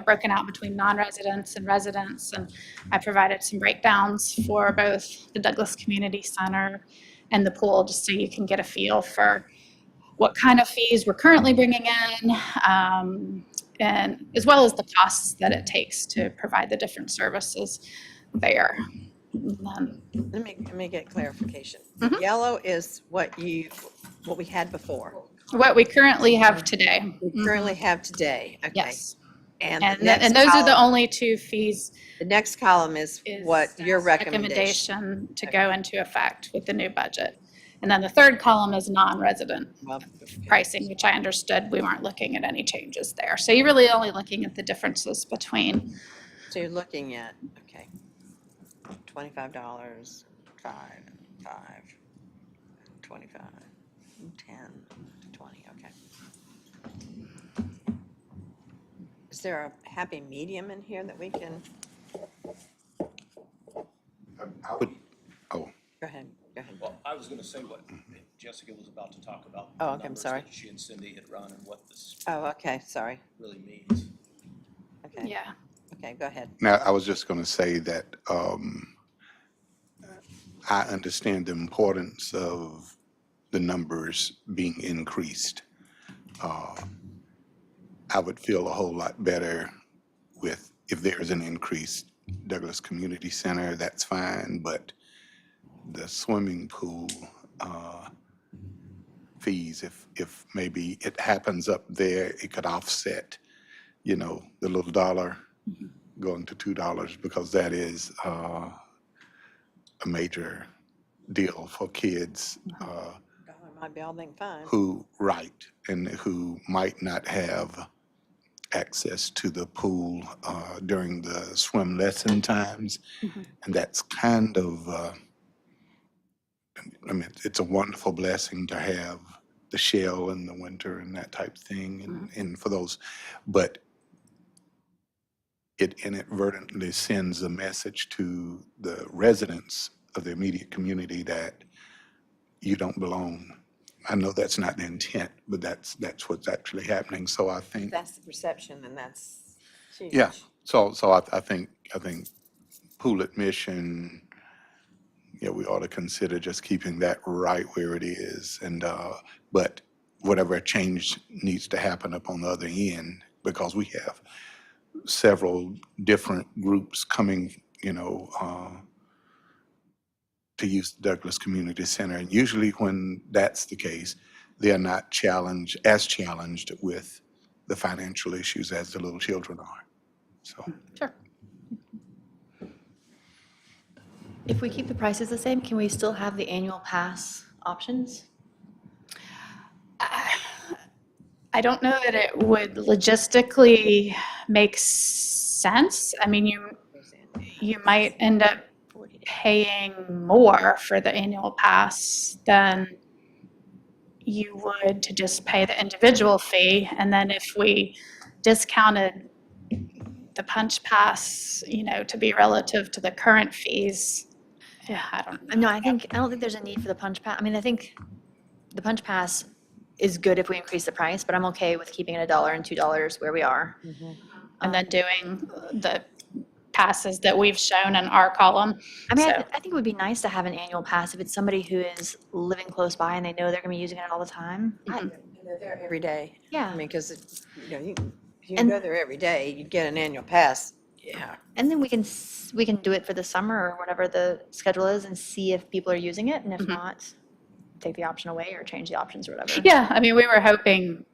broken out between non-residents and residents. And I provided some breakdowns for both the Douglas Community Center and the pool, just so you can get a feel for what kind of fees we're currently bringing in, and as well as the costs that it takes to provide the different services there. Let me get clarification. Mhm. Yellow is what we had before. What we currently have today. We currently have today. Okay. Yes. And And the next those are the column- only two fees. The next column is what your recommendation. Recommendation to go into effect with the new budget. And then the third column is non-resident pricing, which I understood we weren't looking at any changes there. So you're really only looking at the differences between. So you're looking at, okay, $25, 5, 25, 10, 20, okay. Is there a happy medium in here that we can, I would, oh, go ahead, go ahead. Well, I was gonna say what Jessica was about to talk about. Oh, the okay, I'm numbers sorry. that she and Cindy had run and what this Oh, okay, sorry. really means. Okay. Yeah. Okay, go ahead. now, I was just gonna say that, I understand the importance of the numbers being increased. I would feel a whole lot better if there's an increased Douglas Community Center, that's fine, but the swimming pool fees, if maybe it happens up there, it could offset, the little dollar going to $2, because that is a major deal for kids Dollar might be all they can find. who might not have access to the pool during the swim lesson times. And that's kind of, it's a wonderful blessing to have the shell in the winter and that type thing, and for those, but it inadvertently sends a message to the residents of the immediate community that you don't belong. I know that's not the intent, but that's what's actually happening. So I think, That's the perception, and that's huge. yeah. So I think pool admission, yeah, we ought to consider just keeping that right where it is. And but whatever change needs to happen up on the other end, because we have several different groups coming, to use the Douglas Community Center. And usually when that's the case, they are not challenged with the financial issues as the little children are. So. Sure. If we keep the prices the same, can we still have the annual pass options? I don't know that it would logistically make sense. I mean, you might end up paying more for the annual pass than you would to just pay the individual fee. And then if we discounted the punch pass, to be relative to the current fees, yeah, I don't know. No, I don't think there's a need for the punch pass. I mean, I think the punch pass is good if we increase the price, but I'm okay with keeping it $1 and $2 where we are. And then doing the passes that we've shown in our column. I mean, So- I think it would be nice to have an annual pass if it's somebody who is living close by and they know they're going to be using it all the time. They're there every day. Yeah. I mean, because, if you And- go there every day, you get an annual pass. Yeah. And then we can do it for the summer or whatever the schedule is and see if people are using it. And if not, take the option away or change the options or whatever. Yeah, I mean, we were hoping,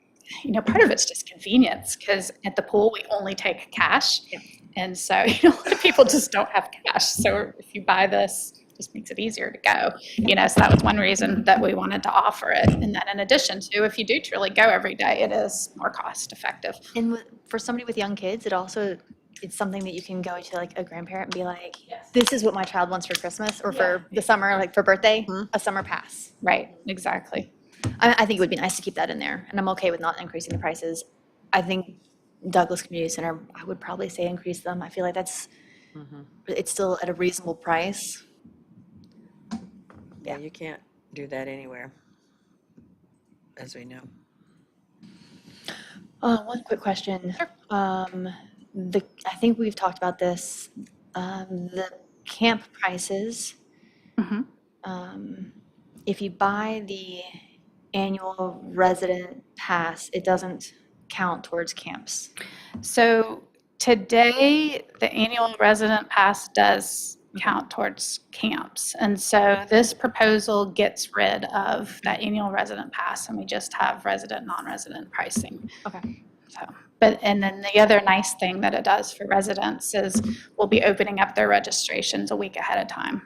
part of it's just convenience because at the pool, we only take cash. Yeah. And so, a lot of people just don't have cash. So if you buy this, it just makes it easier to go. So that was one reason that we wanted to offer it. And then in addition to, if you do truly go every day, it is more cost effective. And for somebody with young kids, it's something that you can go to like a grandparent and be like, this is what my child wants for Christmas or for the summer, like for birthday, a summer pass. Right, exactly. I think it would be nice to keep that in there, and I'm okay with not increasing the prices. I think Douglas Community Center, I would probably say increase them. I feel like it's still at a reasonable price. Yeah, you can't do that anywhere, as we know. One quick question. I think we've talked about this, the camp prices. If you buy the annual resident pass, it doesn't count towards camps. So today, the annual resident pass does count towards camps. And so this proposal gets rid of that annual resident pass and we just have resident, non-resident pricing. Okay. And then the other nice thing that it does for residents is we'll be opening up their registrations a week ahead of time,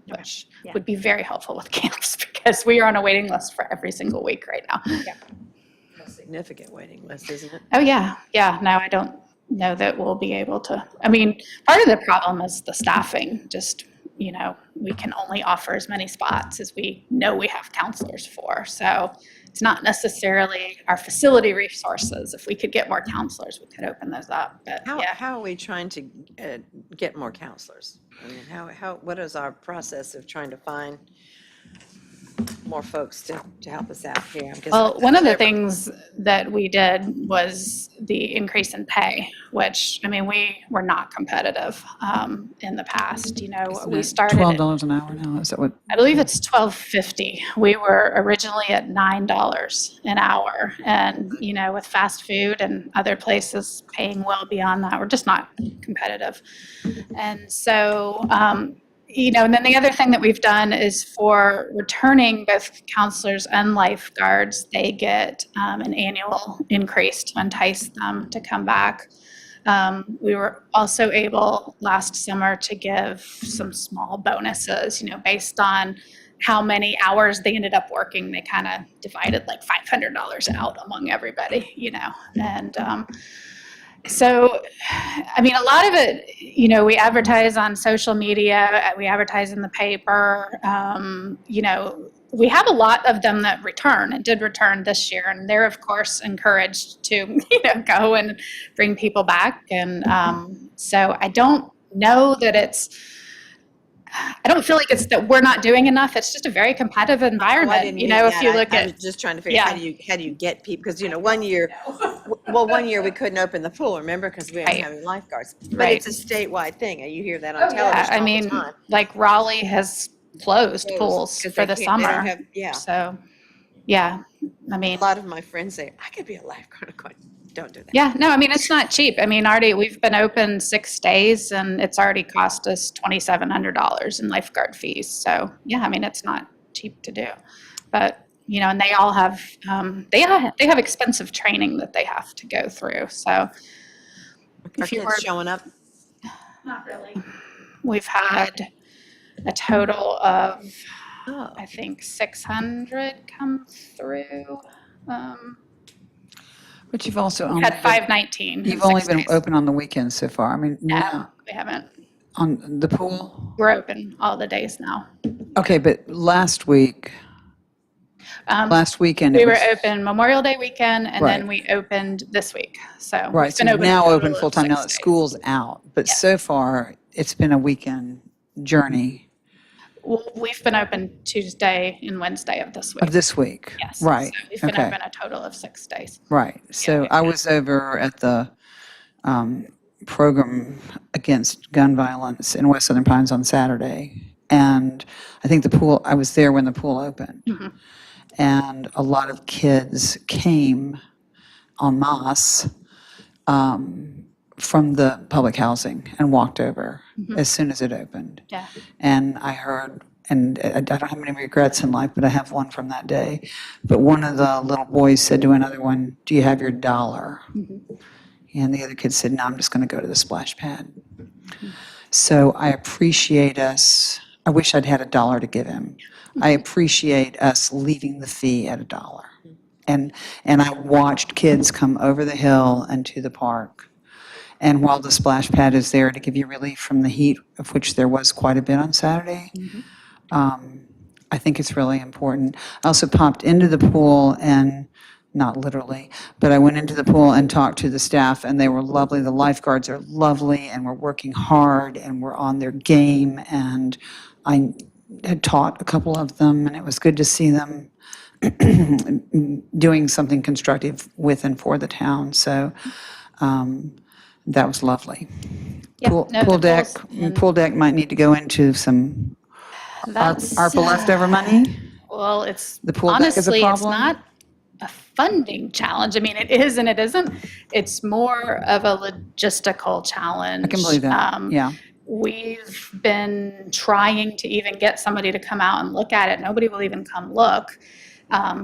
which would be very helpful with camps because we are on a waiting list for every single week right now. A significant waiting list, isn't it? Oh, yeah. Yeah. No, I don't know that we'll be able to. I mean, part of the problem is the staffing. Just, we can only offer as many spots as we know we have counselors for. So it's not necessarily our facility resources. If we could get more counselors, we could open those up. But How are we trying to get more counselors? I mean, what is our process of trying to find more folks to help us out here? Well, one of the things that we did was the increase in pay, which, I mean, we were not competitive in the past. We started at, $12 an hour now, is that what? I believe it's $12.50. We were originally at $9 an hour. And, with fast food and other places paying well beyond that, we're just not competitive. And so, and then the other thing that we've done is for returning both counselors and lifeguards, they get an annual increase to entice them to come back. We were also able last summer to give some small bonuses, based on how many hours they ended up working. They kind of divided like $500 out among everybody, and so, I mean, a lot of it, we advertise on social media, we advertise in the paper, we have a lot of them that return and did return this year, and they're of course encouraged to go and bring people back. And so I don't know that I don't feel like it's that we're not doing enough. It's just a very competitive environment. didn't If mean that. you look I at, was just trying to figure out how do you get people, because 1 year, well, 1 year we couldn't open the pool, remember, because we weren't Right. having lifeguards. But Right. it's a statewide thing, and you hear that Oh, on television I all mean, the time. like Raleigh has closed pools 'Cause for they the can't- they don't summer. have- yeah. So, yeah, I mean, A lot of my friends say, I could be a lifeguard. I'm going, don't do that. yeah, no, I mean, it's not cheap. I mean, already we've been open 6 days and it's already cost us $2,700 in lifeguard fees. So, yeah, I mean, it's not cheap to do. But, and they all have, they have expensive training that they have to go through. So, Are if you kids were, showing up? not really. We've had a total of, Oh. I think, 600 come through. But you've also We only had been- 519. in You've only 6 been days. open on the weekends so far. I mean, No, we haven't. on the pool? We're open all the days now. Okay, but last weekend. We it were was- open Memorial Day weekend, and then Right. we opened this week. So Right, we've so been open now a total open of full-time now 6 that days. school's out. But so far, it's been a weekend journey Well, we've been open Tuesday and Wednesday of this week. of this week. Yes. Right, So we've been okay. open a total of 6 days. Right. So I was over at the program against gun violence in West Southern Pines on Saturday. And I think I was there when the pool opened. Mhm. And a lot of kids came en masse from the public housing and walked over Mhm. as soon as it opened. Yeah. And I heard, and I don't have many regrets in life, but I have one from that day. But one of the little boys said to another one, "Do you have your dollar?" Mhm. And the other kid said, "No, I'm just going to go to the splash pad." So I appreciate us. I wish I'd had $1 to give him. I appreciate us leaving the fee at $1. And I watched kids come over the hill and to the park. And while the splash pad is there to give you relief from the heat, of which there was quite a bit on Saturday, I think it's really important. I also popped into the pool and, not literally, but I went into the pool and talked to the staff, and they were lovely. The lifeguards are lovely and were working hard and were on their game. And I had taught a couple of them, and it was good to see them doing something constructive with and for the town. So that was lovely. Yeah, Pool no, pool the deck, pool's in- pool deck might need to go into some That's, ARPA leftover money. Well, it's The pool deck is a honestly, it's problem? not a funding challenge. I mean, it is and it isn't. It's more of a logistical challenge. I can believe that, yeah. We've been trying to even get somebody to come out and look at it. Nobody will even come look.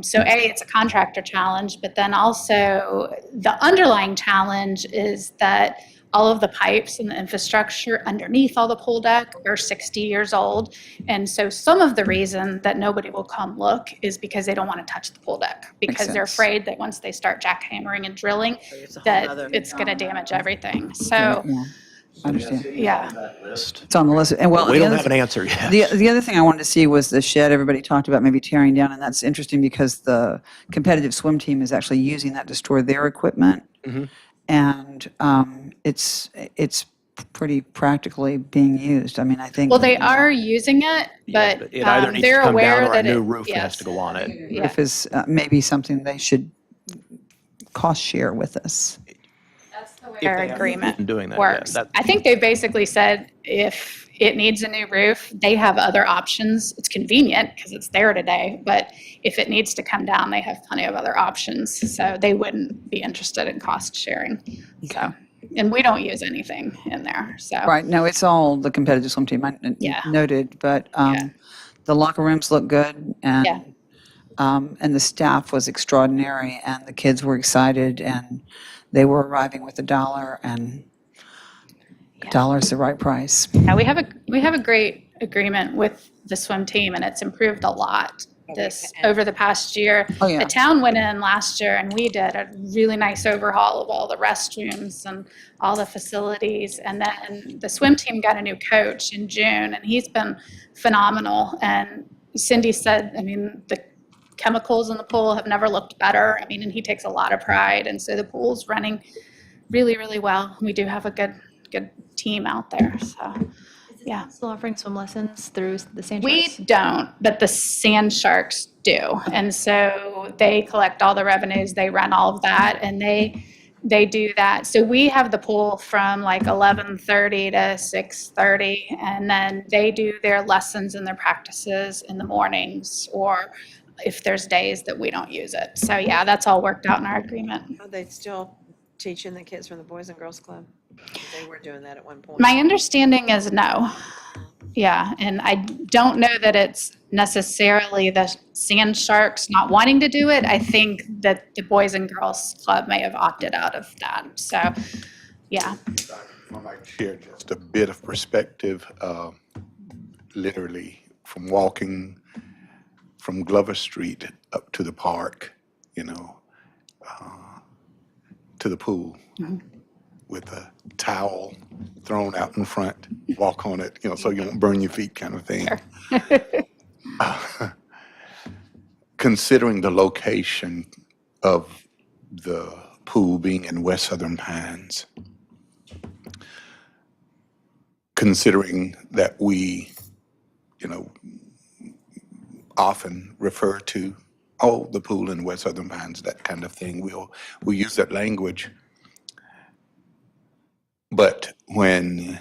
So it's a contractor challenge, but then also the underlying challenge is that all of the pipes and the infrastructure underneath all the pool deck are 60 years old. And so some of the reason that nobody will come look is because they don't want to touch the pool deck, because they're sense. afraid that once they start jackhammering and drilling, It's a whole that nother- it's going to damage everything. So, Yeah, I understand. yeah. It's on the list. And well, We the don't other have an answer yet. The other thing I wanted to see was the shed everybody talked about maybe tearing down, and that's interesting because the competitive swim team is actually using that to store their equipment. Mhm. And it's pretty practically being used. I mean, I think. Well, they are using it, but It either needs to they're come aware down or a that new it, roof has yes. to go on it. Yeah. If is maybe something they should cost share with us. Their they haven't agreement been doing that yet. works. I think they basically said if it needs a new roof, they have other options. It's convenient because it's there today, but if it needs to come down, they have plenty of other options. So they wouldn't be interested in cost sharing. So, and we don't use anything in there. So Right, no, it's all the competitive swim team, I Yeah. noted, but the locker rooms look good, and Yeah. and the staff was extraordinary, and the kids were excited, and they were arriving with $1, and $1 the right price. Yeah, we have a great agreement with the swim team, and it's improved a lot over the past year. Oh, yeah. The town went in last year and we did a really nice overhaul of all the restrooms and all the facilities. And then the swim team got a new coach in June, and he's been phenomenal. And Cindy said, I mean, the chemicals in the pool have never looked better. I mean, and he takes a lot of pride. And so the pool's running really, really well. We do have a good team out there, so, yeah. Still offering swim lessons through the Sand We Sharks? don't, but the Sand Sharks do. And so they collect all the revenues, they run all of that, and they do that. So we have the pool from like 11:30 to 6:30, and then they do their lessons and their practices in the mornings, or if there's days that we don't use it. So yeah, that's all worked out in our agreement. Are they still teaching the kids from the Boys and Girls Club? They were doing that at one point. My understanding is no. Yeah, and I don't know that it's necessarily the Sand Sharks not wanting to do it. I think that the Boys and Girls Club may have opted out of that. So, yeah. I might share just a bit of perspective, literally from walking from Glover Street up to the park, you know, to the pool with a towel thrown out in front, walk on it, you know, so you won't burn your feet kind of thing. Considering the location of the pool being in West Southern Pines, considering that we, you know, often refer to, oh, the pool in West Southern Pines, that kind of thing. We'll use that language. But when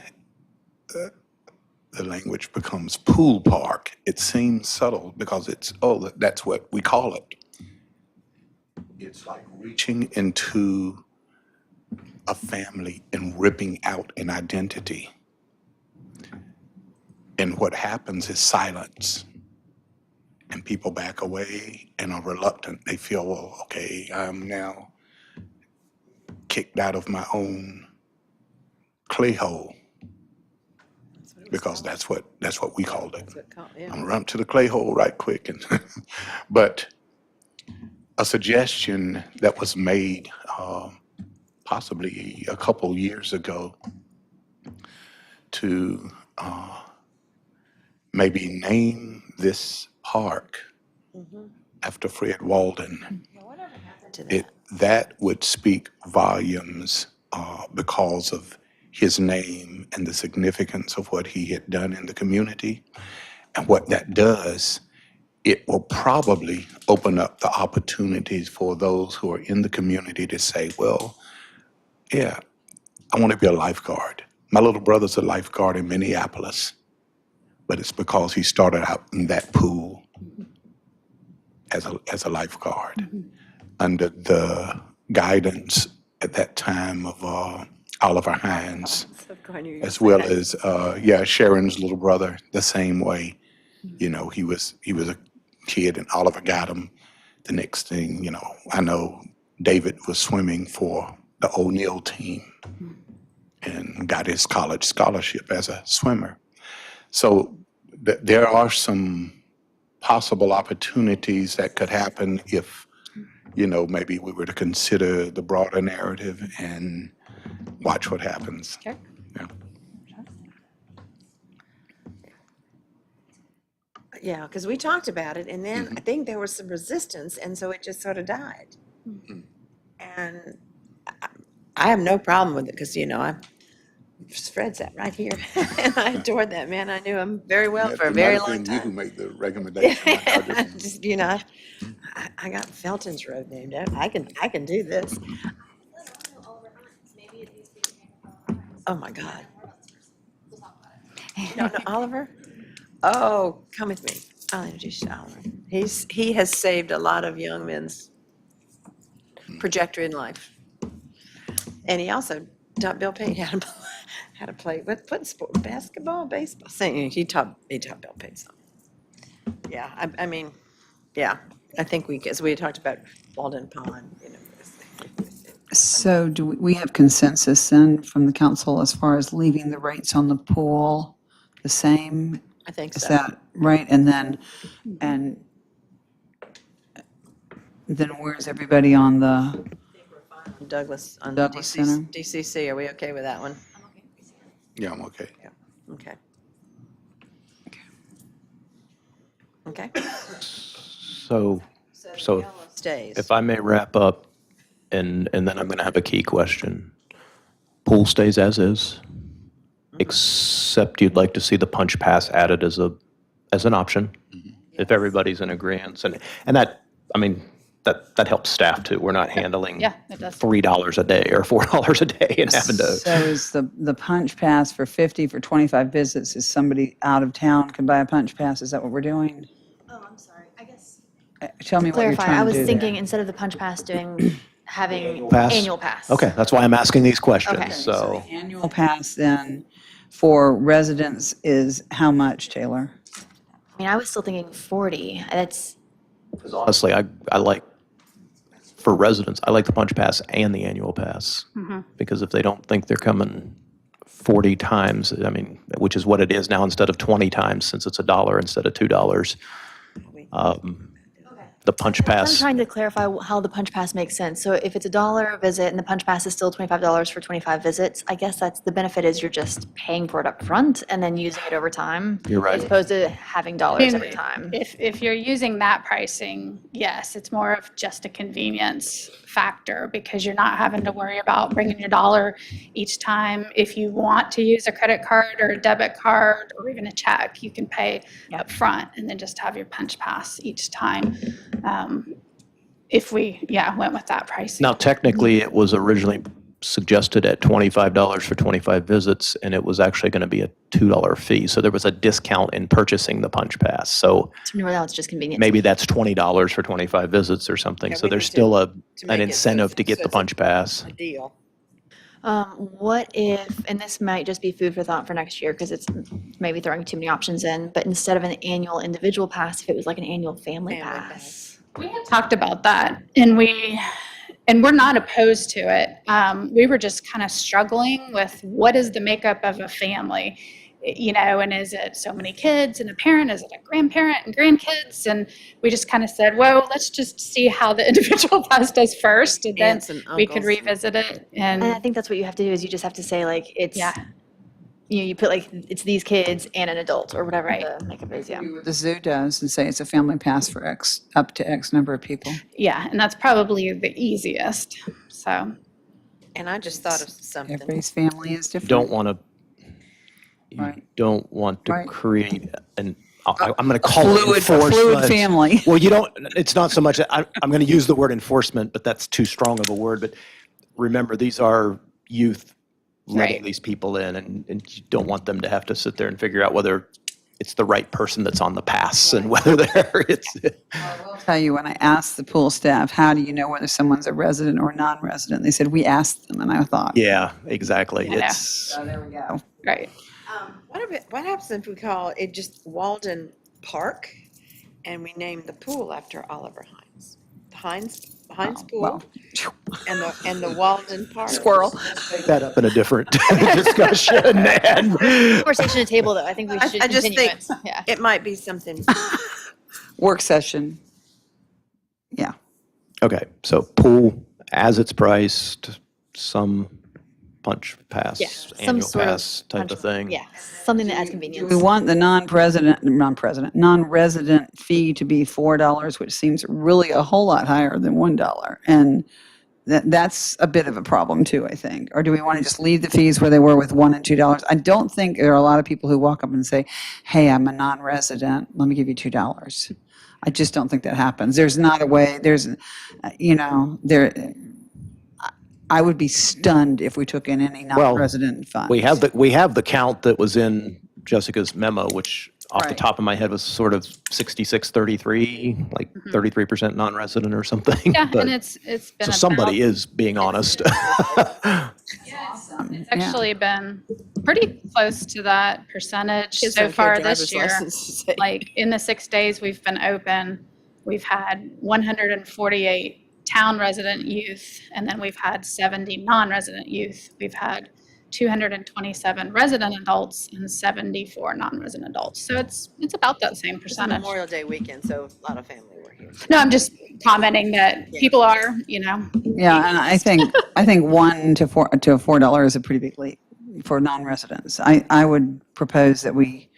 the language becomes pool park, it seems subtle because it's, oh, that's what we call it. It's like reaching into a family and ripping out an identity. And what happens is silence. And people back away and are reluctant. They feel, well, okay, I'm now kicked out of my own clay hole, because that's what we called it. I'm gonna run to the clay hole right quick. And but a suggestion that was made possibly a couple years ago to maybe name this park after Fred Walden. That would speak volumes because of his name and the significance of what he had done in the community. And what that does, it will probably open up the opportunities for those who are in the community to say, well, yeah, I want to be a lifeguard. My little brother's a lifeguard in Minneapolis, but it's because he started out in that pool as a lifeguard under the guidance at that time of Oliver Hines, as well as Sharon's little brother, the same way. You know, he was a kid and Oliver got him. The next thing, you know, I know David was swimming for the O'Neill team and got his college scholarship as a swimmer. So there are some possible opportunities that could happen if, you know, maybe we were to consider the broader narrative and watch what happens. Okay. Yeah. Yeah, because we talked about it, and then I think there was some resistance, and so it just sort of died. And I have no problem with it, because, you know, Fred sat right here, and I adored that man. I knew him very well for a very long You who time. made the recommendation. I just- Just, you know, I got Felton's Road named after. I can do this. Oh my God. No, Oliver. Oh, come with me. I'll introduce you to Oliver. He has saved a lot of young men's trajectory in life. And he also taught Bill Payne how to play what sport? Basketball, baseball. Same. He taught Bill Payne something. Yeah, I mean, yeah. I think as we had talked about Walden Pond, you know. So do we have consensus then from the council as far as leaving the rates on the pool the same? I think Is so. that right? And then where's everybody on the, Douglas on Douglas Center? DCC. Are we okay with that one? Yeah, I'm okay. Okay. Okay. So Stays. if I may wrap up, and then I'm going to have a key question. Pool stays as is, except you'd like to see the punch pass added as an option, if everybody's in agreement. And that, I mean, that helps staff too. We're not handling Yeah, it does. $3 a day or $4 a day and having to. So is the punch pass for 50 for 25 visits, is somebody out of town can buy a punch pass? Is that what we're doing? Oh, I'm sorry. I guess. Tell me what you're Clarify, trying I to was do thinking there. instead of the punch pass having Pass? annual pass. Okay, that's why I'm asking these questions. Okay. So Annual pass then for residents is how much, Taylor? I mean, I was still thinking 40. That's, honestly, I like, for residents, I like the punch pass and the annual pass. Because if they don't think they're coming 40 times, I mean, which is what it is now instead of 20 times, since it's $1 instead of $2. The punch I'm pass, trying to clarify how the punch pass makes sense. So if it's $1 a visit and the punch pass is still $25 for 25 visits, I guess that's the benefit is you're just paying for it up front and then using it over time. You're right. As opposed to having dollars every time. If you're using that pricing, yes, it's more of just a convenience factor because you're not having to worry about bringing your dollar each time. If you want to use a credit card or a debit card or even a check, you can pay up front and then just have your punch pass each time. If we, went with that pricing. now technically, it was originally suggested at $25 for 25 visits, and it was actually going to be a $2 fee. So there was a discount in purchasing the punch pass. So So now it's just convenience. maybe that's $20 for 25 visits or something. So there's still an incentive to get the punch pass. Deal. What if, and this might just be food for thought for next year because it's maybe throwing too many options in, but instead of an annual individual pass, if it was like an annual family pass. We had talked about that and we're not opposed to it. We were just kind of struggling with what is the makeup of a family, and is it so many kids and a parent? Is it a grandparent and grandkids? And we just kind of said, well, let's just see how the individual pass does first and then Aunts and we could uncles. revisit it. And I think that's what you have to do is you just have to say like, it's, you put like, it's these kids and an adult or whatever the makeup is, yeah. The zoo does and say it's a family pass for up to X number of people. Yeah, and that's probably the easiest, so. And I just thought of something. Everybody's family is different. Don't want to, Right. don't want to Right. create I'm going to call it fluid enforcement. family. Well, it's not so much, I'm going to use the word enforcement, but that's too strong of a word. But remember, these are youth letting Right. these people in, and you don't want them to have to sit there and figure out whether it's the right person that's on the pass and whether I'll tell you, when I asked the pool staff, how do you know whether someone's a resident or non-resident? They said, we asked them, and I thought. Yeah, exactly. I know. It's, So there we go. Right. What happens if we call it just Walden Park and we name the pool after Oliver Hines? Hines Pool well. and the Walden Park. Squirrel. take that up in a different discussion. And Conversation at table though, I think we should I just continue think it. Yeah. it might be something. Work session. Yeah. okay, so pool as it's priced, some punch pass, Yeah, some annual sort of pass type of thing. Yeah, something that adds Do convenience. we want the non-resident fee to be $4, which seems really a whole lot higher than $1? And that's a bit of a problem too, I think. Or do we want to just leave the fees where they were with $1 and $2? I don't think there are a lot of people who walk up and say, hey, I'm a non-resident, let me give you $2. I just don't think that happens. There's not a way, I would be stunned if we took in any non-resident funds. We have the count that was in Jessica's memo, which off the Right. top of my head was sort of 66-33, like 33% non-resident or something. Yeah, But- and it's been so somebody about- is being honest. It's actually been pretty close to that percentage Kids so don't get far driver's this year. licenses. Like in the 6 days we've been open, we've had 148 town resident youth, and then we've had 70 non-resident youth. We've had 227 resident adults and 74 non-resident adults. So it's about that same It's percentage. Memorial Day weekend, so a lot of family were here. No, I'm just commenting that people are, Yeah, and I think $1 to $4 is a pretty big leap for non-residents. I would propose that we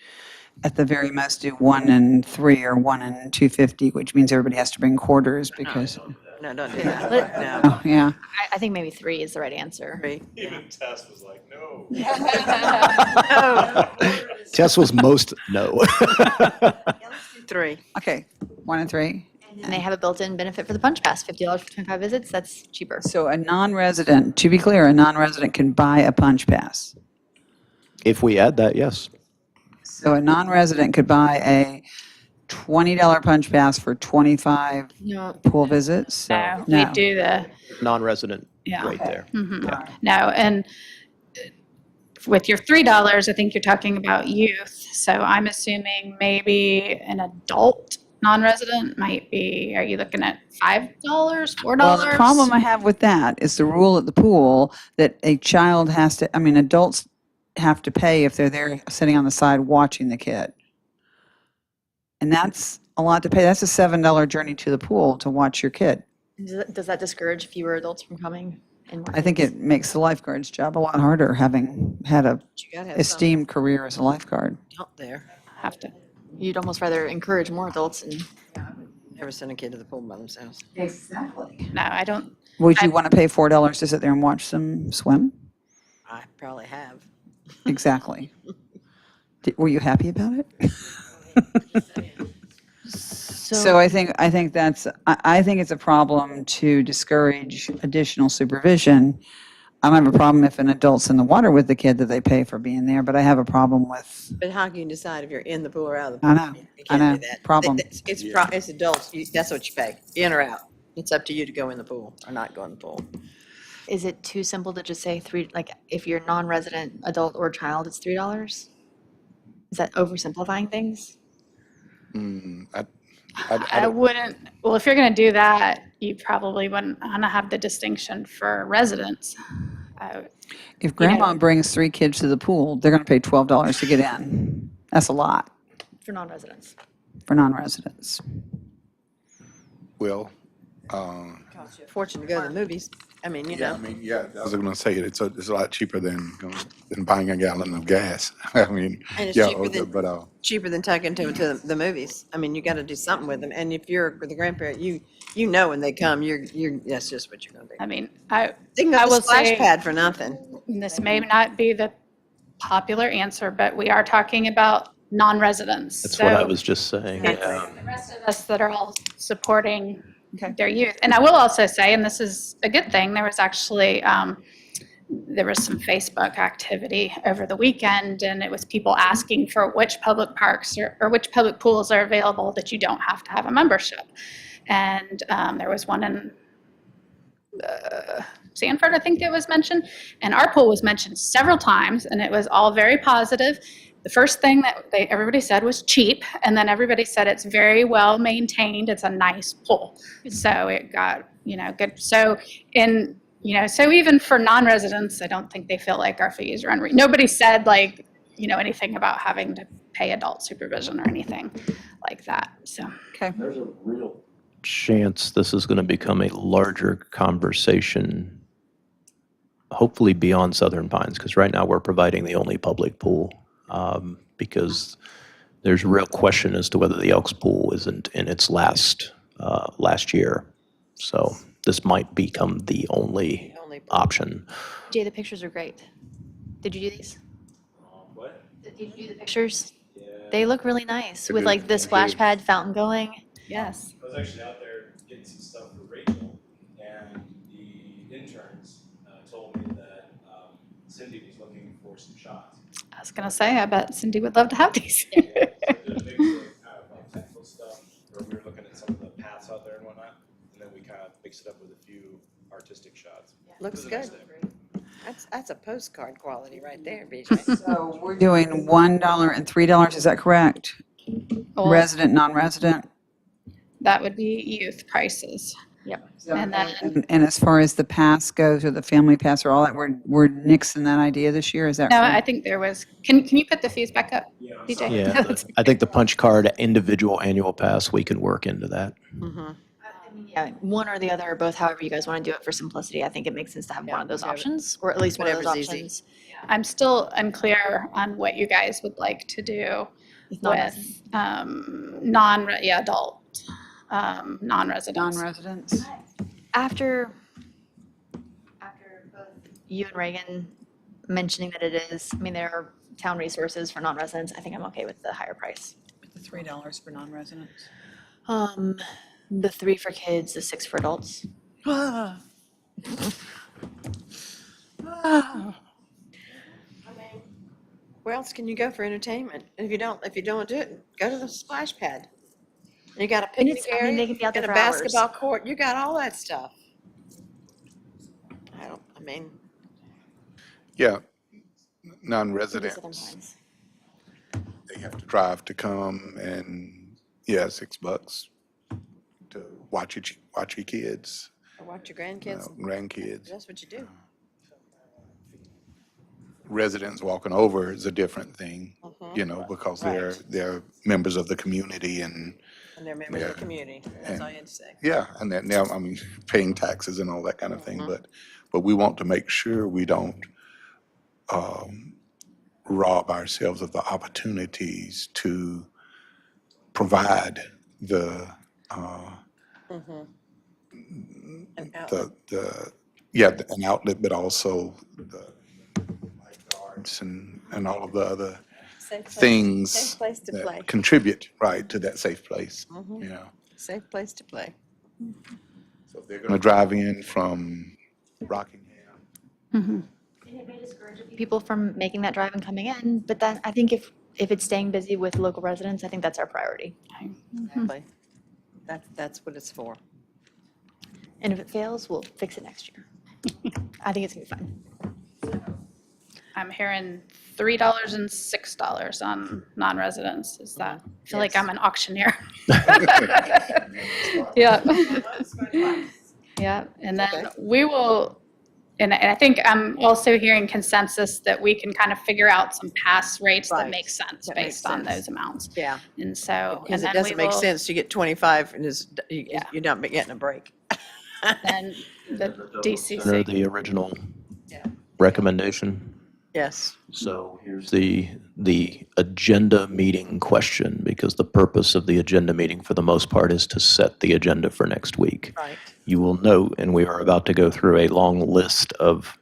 at the very most do 1 and 3 or 1 and 250, which means everybody has to bring quarters because, No, don't do that. No. oh, yeah. I think maybe 3 is the right answer. Three. Even Tess was like, no. Tess was most no. 3. Okay, 1 and 3. And they have a built-in benefit for the punch pass, $50 for 25 visits, that's cheaper. So a non-resident, to be clear, a non-resident can buy a punch pass. If we add that, yes. So a non-resident could buy a $20 punch pass for 25 No. pool visits? No, No. we do the, Non-resident yeah. right there. No, and with your $3, I think you're talking about youth. So I'm assuming maybe an adult non-resident might be, are you looking at $5, $4? Well, the problem I have with that is the rule at the pool that a child has to, I mean, adults have to pay if they're there sitting on the side watching the kid. And that's a lot to pay. That's a $7 journey to the pool to watch your kid. Does that discourage fewer adults from coming? And more I think kids? it makes the lifeguard's job a lot harder, having had a You gotta have some esteemed career as a lifeguard. out there. Have to. You'd almost rather encourage more adults and Never send a kid to the pool by themselves. Exactly. No, I don't. Would you want to pay $4 to sit there and watch them swim? I probably have. Exactly. Were you happy about it? So I think it's a problem to discourage additional supervision. I don't have a problem if an adult's in the water with the kid that they pay for being there, but I have a problem with, But how can you decide if you're in the pool or out of the pool? I know, You I can't know, do that. problem. It's adults, that's what you pay, in or out. It's up to you to go in the pool or not go in the pool. is it too simple to just say 3, like if you're non-resident adult or child, it's $3? Is that oversimplifying things? I wouldn't, well, if you're going to do that, you probably wouldn't want to have the distinction for residents. If grandma brings 3 kids to the pool, they're going to pay $12 to get in. That's a lot For non-residents. for non-residents. Well, Costs you a fortune to go to the movies. I mean, you yeah, know. I mean, yeah, I was gonna say, it's a lot cheaper than buying a gallon of gas. I mean, And it's yeah, cheaper than- but, Cheaper than taking them to the movies. I mean, you gotta do something with them. And if you're the grandparent, you know when they come, you're, that's just what you're gonna do. I mean, They can I go to will the splash say- pad for nothing. this may not be the popular answer, but we are talking about non-residents. That's what I So was just saying. it's Yeah. the rest of us that are all supporting their youth. And I will also say, and this is a good thing, there was actually, there was some Facebook activity over the weekend, and it was people asking for which public parks or which public pools are available that you don't have to have a membership. And there was one in Sanford, I think it was mentioned, and our pool was mentioned several times, and it was all very positive. The first thing that everybody said was cheap, and then everybody said it's very well maintained. It's a nice pool. So it got, good. So so even for non-residents, I don't think they feel like our fees are unreasonable. Nobody said anything about having to pay adult supervision or anything like that. So. Okay. There's a real Chance this is going to become a larger conversation, hopefully beyond Southern Pines, because right now we're providing the only public pool. Because there's a real question as to whether the Elks Pool isn't in its last year. So this might become the only option. Jay, the pictures are great. Did you do these? What? Did you do the pictures? They look really nice They're with good. like the splash pad fountain going. Yes. I was actually out there getting some stuff for Rachel, and the interns told me that Cindy was looking for some shots. I was going to say, I bet Cindy would love to have these. So did a mix of kind of like technical stuff, where we were looking at some of the paths out there and whatnot, and then we kind of mixed it up with a few artistic shots. Looks It was a nice good. day. That's a postcard quality right there, BJ. So we're doing $1 and $3, is that correct? Well, Resident, non-resident? that would be youth prices. Yep. And then, And as far as the pass goes, or the family pass or all that, we're nixing that idea this year, is that no, right? I think there was, can you put the fees back up, DJ? Yeah, I think the punch card individual annual pass, we can work into that. Mm-hmm. Yeah, one or the other, or both, however you guys want to do it for simplicity. I think it makes sense to have one of those whatever- options, or at least one of those whatever's easy. options. I'm still unclear on what you guys would like to do. with adult non-residents. Non-residents? After both you and Reagan mentioning that it is, I mean, there are town resources for non-residents, I think I'm okay with the higher price. The $3 for non-residents? The 3 for kids, the 6 for adults. Where else can you go for entertainment? And if you don't do it, go to the splash pad. You got a And picnic it's, I mean, they area, can be out you there got a for hours. basketball court, you got all that stuff. Yeah, Maybe non-residents, Southern Pines. they have to drive to come and, yeah, $6 to watch your kids, Or watch your grandkids. grandkids. That's what you do. Residents walking over is a different thing, you know, because they're members of the community and, And they're members of the Yeah. community. That's And- all you had to say. yeah, and then now, I mean, paying taxes and all that kind of thing, but we want to make sure we don't rob ourselves of the opportunities to provide the, An outlet. an outlet, but also the lifeguards and all of the other Safe place- things Safe place to play. that contribute, right, to that safe place, you know. Safe place to play. So if they're gonna drive in from Rockingham, And it may discourage people from making that drive and coming in, but then I think if it's staying busy with local residents, I think that's our priority. Exactly. That's what it's for. And if it fails, we'll fix it next year. I think it's gonna be fun. I'm hearing $3 and $6 on non-residents. Is that, I feel like Yes. I'm an auctioneer. Yeah. Yeah, and then we will, and I think I'm also hearing consensus that we can kind of figure out some pass rates that Right. make sense That makes based on sense. those amounts. Yeah. And so, Because and it then we doesn't make will, sense. You get 25 and Yeah. you're not getting a break. then the Or DCC. the original Yeah. recommendation. Yes. So here's the agenda meeting question, because the purpose of the agenda meeting for the most part is to set the agenda for next week. Right. You will note, and we are about to go through a long list of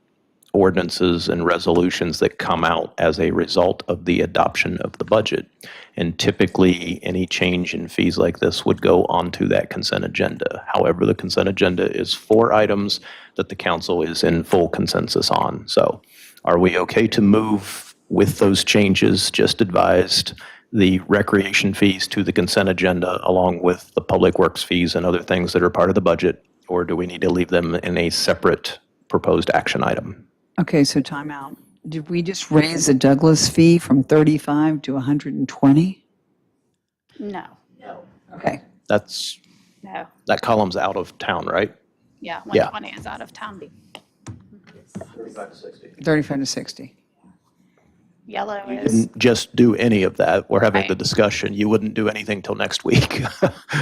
ordinances and resolutions that come out as a result of the adoption of the budget. And typically, any change in fees like this would go onto that consent agenda. However, the consent agenda is 4 items that the council is in full consensus on. So are we okay to move with those changes just advised, the recreation fees to the consent agenda along with the public works fees and other things that are part of the budget? Or do we need to leave them in a separate proposed action item? Okay, so time out. Did we just raise the Douglas fee from 35 to 120? No, Okay. That's, no. that column's out of town, right? Yeah, Yeah. 120 is out of town. 35 to 60. Yellow You is, didn't just do any of that. We're having the Right. discussion. You wouldn't do anything till next week.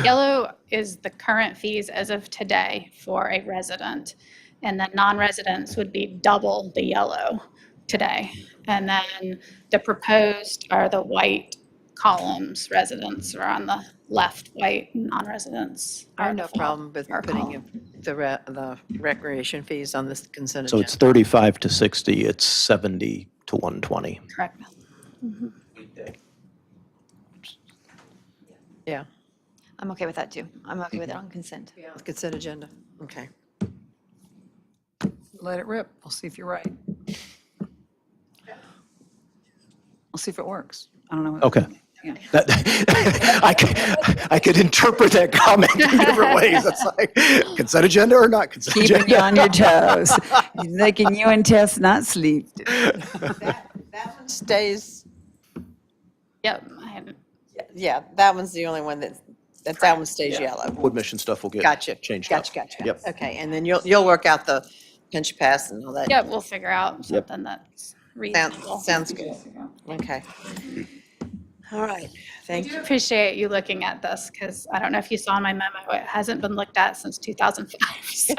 yellow is the current fees as of today for a resident. And then non-residents would be double the yellow today. And then the proposed are the white columns. Residents are on the left, white, non-residents I are have the no full- problem with are putting column. the recreation fees on this consent So agenda. it's 35 to 60, it's 70 to 120. Correct. Yeah, I'm okay with that too. I'm okay with it on consent. consent agenda. Okay. Let it rip. We'll see if you're right. We'll see if it works. I don't know. what- Okay. Yeah. I could interpret that comment 2 different ways. It's like, consent agenda or not consent agenda? Keeping you on your toes. Making you and Tess not sleep. That one stays, Yep. I haven't- yeah, that one's the only one that one stays yellow. Wood mission stuff will get Gotcha. changed Gotcha, up. gotcha. Yep. Okay, and then you'll work out the pinch pass and all that. Yep, we'll figure out Yep. something that's reasonable. Sounds good. Okay. All right, thank I do you. appreciate you looking at this, because I don't know if you saw in my memo, it hasn't been looked at since 2005. So,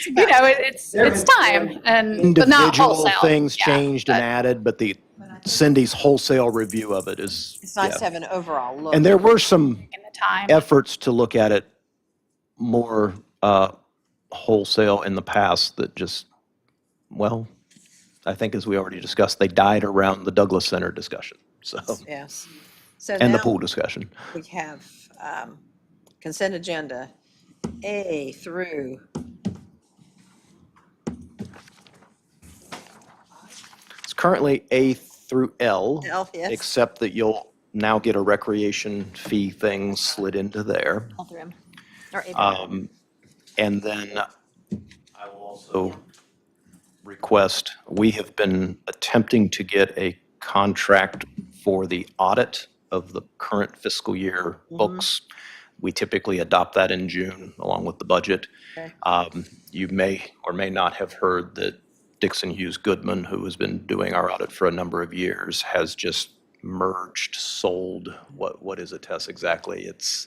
you know, it's time, and, but not Individual wholesale. things Yeah, changed and but- added, but the Cindy's wholesale review of it is, It's nice yeah. to have an overall look. And there were some In the time. efforts to look at it more wholesale in the past that just, well, I think as we already discussed, they died around the Douglas Center discussion, so, Yes. So and the now pool discussion. we have consent agenda A through, It's currently A through L. L, yes. Except that you'll now get a recreation fee thing slid into there. all through them. Or A. And then I will also request, we have been attempting to get a contract for the audit of the current fiscal year books. We typically adopt that in June along with the budget. Okay. You may or may not have heard that Dixon Hughes Goodman, who has been doing our audit for a number of years, has just merged, sold, what is it, Tess, exactly? It's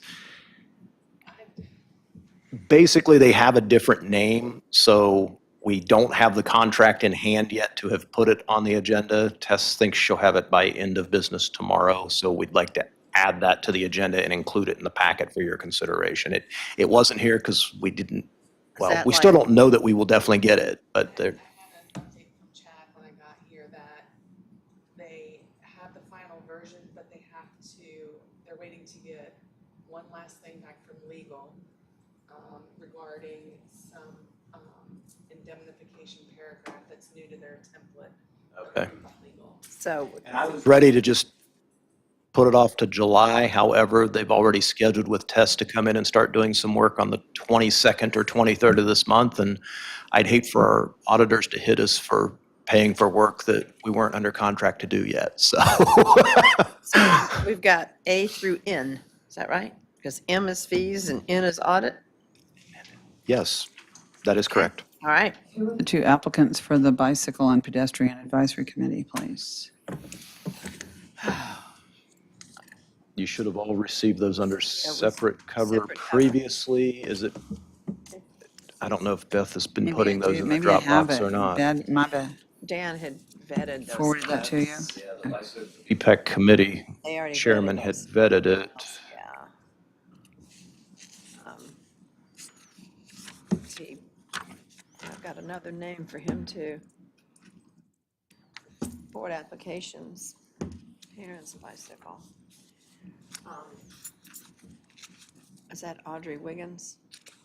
basically they have a different name, so we don't have the contract in hand yet to have put it on the agenda. Tess thinks she'll have it by end of business tomorrow, so we'd like to add that to the agenda and include it in the packet for your consideration. It wasn't here because we didn't, well, that we still like- don't know that we will definitely get it, but there, I had an update from Chad when I got here that they have the final version, but they're waiting to get one last thing back from legal regarding some indemnification paragraph that's new to their template. Okay. Legal. So ready to just put it off to July. However, they've already scheduled with Tess to come in and start doing some work on the 22nd or 23rd of this month. And I'd hate for our auditors to hit us for paying for work that we weren't under contract to do yet, so. we've got A through N, is that right? Because M is fees and N is audit? Yes, that is correct. All right. The two applicants for the Bicycle and Pedestrian Advisory Committee, please. You should have all received those under separate cover separate cover. previously. Is it, I don't know if Beth has been Maybe putting I those do. in the Maybe I have Dropbox it. or not. My bad. Dan had vetted those. Forwarded that to you. EPAC committee They already vetted chairman had those. vetted it. Yeah. Let's see, I've got another name for him too. Board applications, parents bicycle. Is that Audrey Wiggins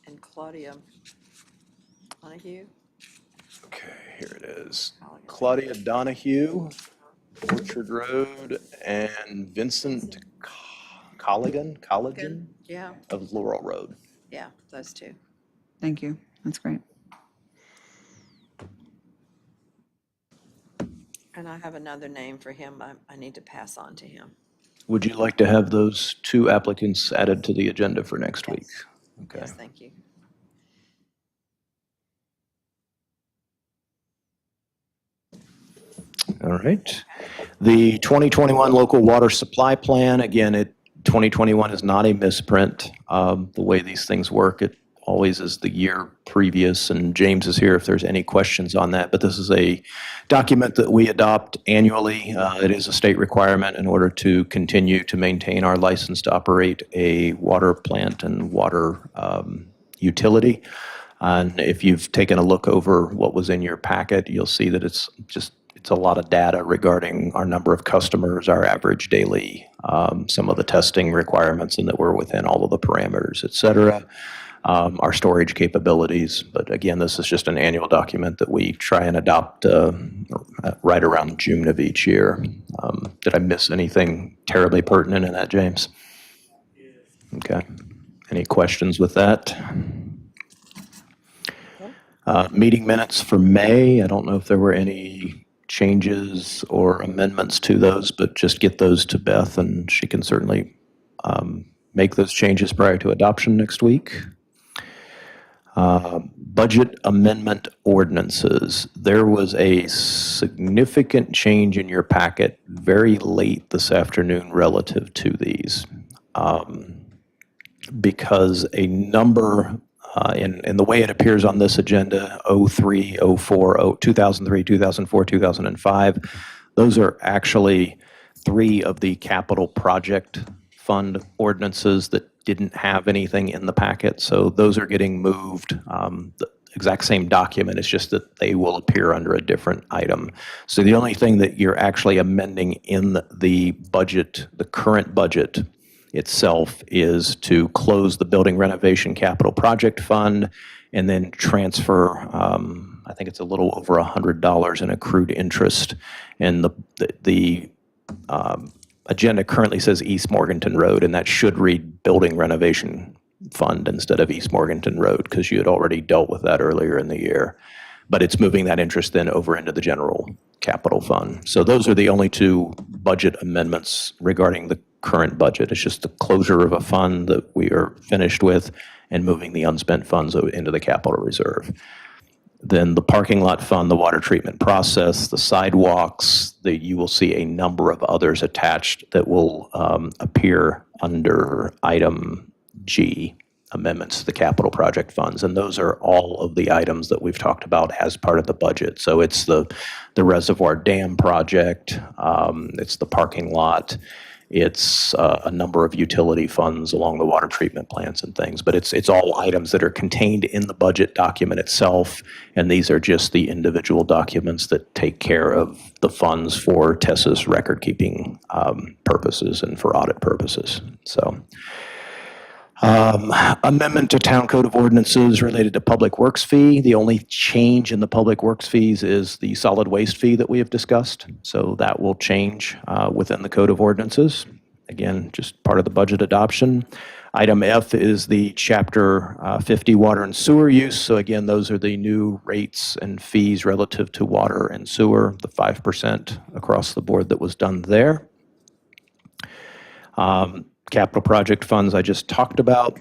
and Claudia Donahue? Okay, here it is. Claudia Donahue, Orchard Road, and Vincent Colligan Yeah, of Laurel Road. yeah, those two. Thank you. That's great. And I have another name for him I need to pass on to him. Would you like to have those two applicants added to the agenda for next week? Okay. Yes, thank you. All right. The 2021 local water supply plan, again, 2021 is not a misprint. The way these things work, it always is the year previous, and James is here if there's any questions on that. But this is a document that we adopt annually. It is a state requirement in order to continue to maintain our license to operate a water plant and water utility. And if you've taken a look over what was in your packet, you'll see that it's a lot of data regarding our number of customers, our average daily, some of the testing requirements, and that we're within all of the parameters, et cetera. Our storage capabilities. But again, this is just an annual document that we try and adopt right around June of each year. Did I miss anything terribly pertinent in that, James? Okay. Any questions with that? Meeting minutes for May. I don't know if there were any changes or amendments to those, but just get those to Beth and she can certainly make those changes prior to adoption next week. Budget amendment ordinances. There was a significant change in your packet very late this afternoon relative to these. Because a number, in the way it appears on this agenda, 03, 04, 2003, 2004, 2005, Those are actually 3 of the capital project fund ordinances that didn't have anything in the packet, so those are getting moved. The exact same document, it's just that they will appear under a different item. So the only thing that you're actually amending in the budget, the current budget itself, is to close the building renovation capital project fund and then transfer, I think it's a little over $100 in accrued interest. And the agenda currently says East Morganton Road, and that should read building renovation fund instead of East Morganton Road, because you had already dealt with that earlier in the year. But it's moving that interest then over into the general capital fund. So those are the only 2 budget amendments regarding the current budget. It's just the closure of a fund that we are finished with and moving the unspent funds into the capital reserve. Then the parking lot fund, the water treatment process, the sidewalks, you will see a number of others attached that will appear under item G, amendments to the capital project funds. And those are all of the items that we've talked about as part of the budget. So it's the reservoir dam project, it's the parking lot, it's a number of utility funds along the water treatment plants and things. But it's all items that are contained in the budget document itself, and these are just the individual documents that take care of the funds for Tessa's record-keeping purposes and for audit purposes. So. Amendment to Town Code of Ordinances related to public works fee. The only change in the public works fees is the solid waste fee that we have discussed. So that will change within the Code of Ordinances. Again, just part of the budget adoption. Item F is the Chapter 50 water and sewer use. So again, those are the new rates and fees relative to water and sewer, the 5% across the board that was done there. Capital project funds I just talked about.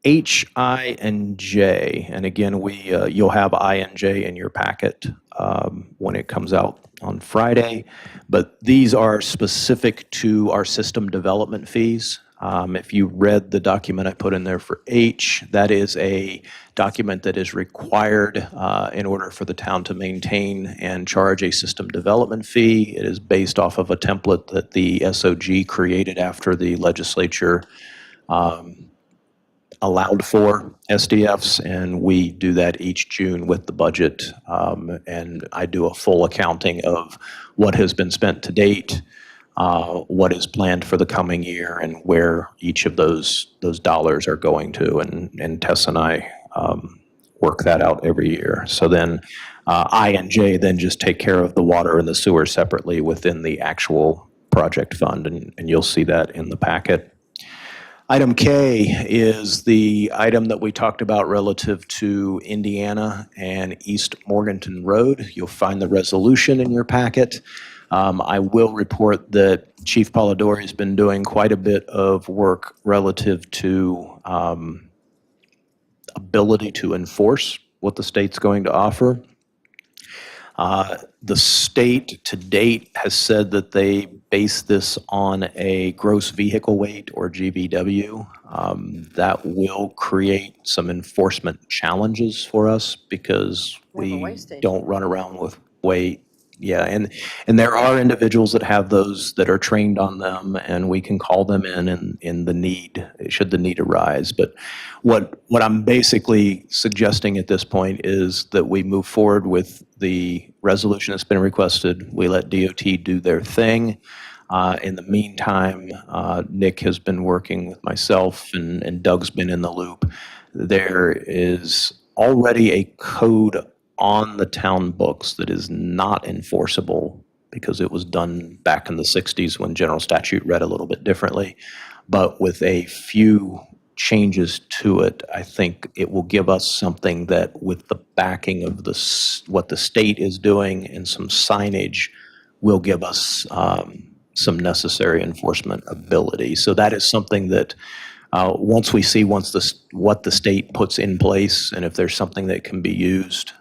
H, I, and J, and again, you'll have I and J in your packet when it comes out on Friday, but these are specific to our system development fees. If you read the document I put in there for H, that is a document that is required in order for the town to maintain and charge a system development fee. It is based off of a template that the SOG created after the legislature allowed for SDFs, and we do that each June with the budget. And I do a full accounting of what has been spent to date, what is planned for the coming year, and where each of those dollars are going to. And Tess and I work that out every year. So then I and J then just take care of the water and the sewer separately within the actual project fund, and you'll see that in the packet. Item K is the item that we talked about relative to Indiana and East Morganton Road. You'll find the resolution in your packet. I will report that Chief Polidori has been doing quite a bit of work relative to ability to enforce what the state's going to offer. The state to date has said that they base this on a gross vehicle weight, or GVW. That will create some enforcement challenges for us because we don't run around with weight. Yeah, and there are individuals that have those that are trained on them, and we can call them in the need, should the need arise. But what I'm basically suggesting at this point is that we move forward with the resolution that's been requested. We let DOT do their thing. In the meantime, Nick has been working with myself, and Doug's been in the loop. There is already a code on the town books that is not enforceable because it was done back in the 60s when general statute read a little bit differently. But with a few changes to it, I think it will give us something that, with the backing of what the state is doing and some signage, will give us some necessary enforcement ability. So that is something that once we see what the state puts in place, and if there's something that can be used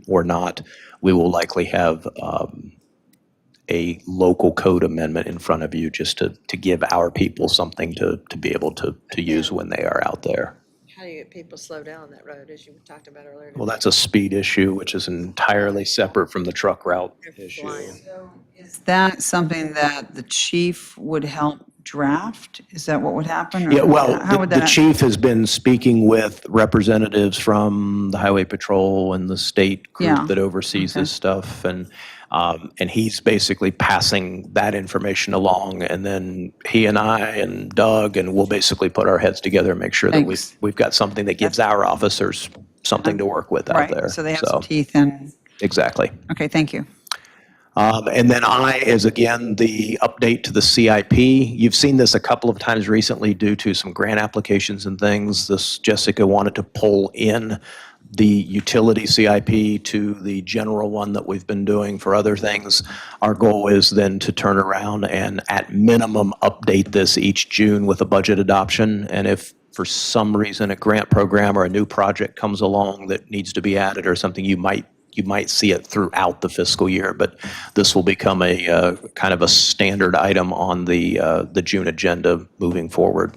or not, we will likely have a local code amendment in front of you just to give our people something to be able to use when they are out there. how do you get people slow down on that road, as you talked about earlier? Well, that's a speed issue, which is entirely separate from the truck route issue. Is that something that the chief would help draft? Is that what would happen? or Yeah, well, how would the that? chief has been speaking with representatives from the Highway Patrol and the state Yeah, group that oversees this stuff, and he's basically passing that information along, and then he and I and Doug, and we'll basically put our heads together and make sure that Thanks. we've got something that gives our officers something to work with out there. Right, so they have some teeth and, Exactly. okay, thank you. And then I is, again, the update to the CIP. You've seen this a couple of times recently due to some grant applications and things. Jessica wanted to pull in the utility CIP to the general one that we've been doing for other things. Our goal is then to turn around and at minimum update this each June with a budget adoption. And if for some reason a grant program or a new project comes along that needs to be added or something, you might see it throughout the fiscal year, but this will become a kind of a standard item on the June agenda moving forward.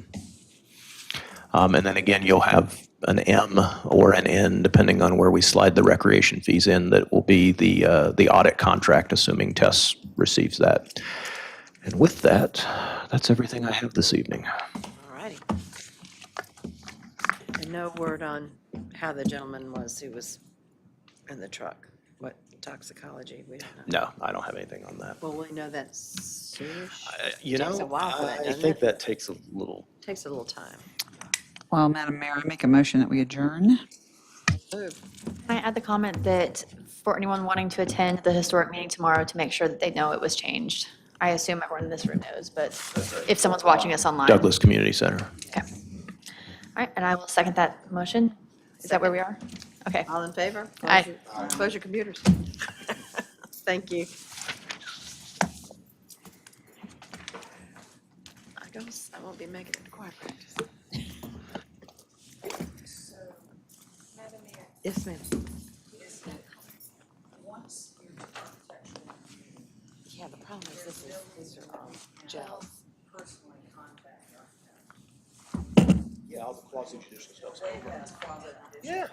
And then again, you'll have an M or an N, depending on where we slide the recreation fees in, that will be the audit contract, assuming Tess receives that. And with that, that's everything I have this evening. All righty. And no word on how the gentleman was who was in the truck, what toxicology, we don't know. No, I don't have anything on that. Well, we know that's soonish. You Takes a know, while for that, I doesn't think it? that takes a little. Takes a little time. Well, Madam Mayor, I make a motion that we adjourn. Can I add the comment that for anyone wanting to attend the historic meeting tomorrow, to make sure that they know it was changed? I assume everyone in this room knows, but if someone's watching us online. Douglas Community Center. Okay. All right, and I will second that motion. Is that where we are? Okay. All in favor? Aye. Close your computers. Thank you. I won't be making it to choir practice. Yes, ma'am. Yeah, the problem is these are all gels. Yeah, all the quasi judicial stuff's over. Yeah.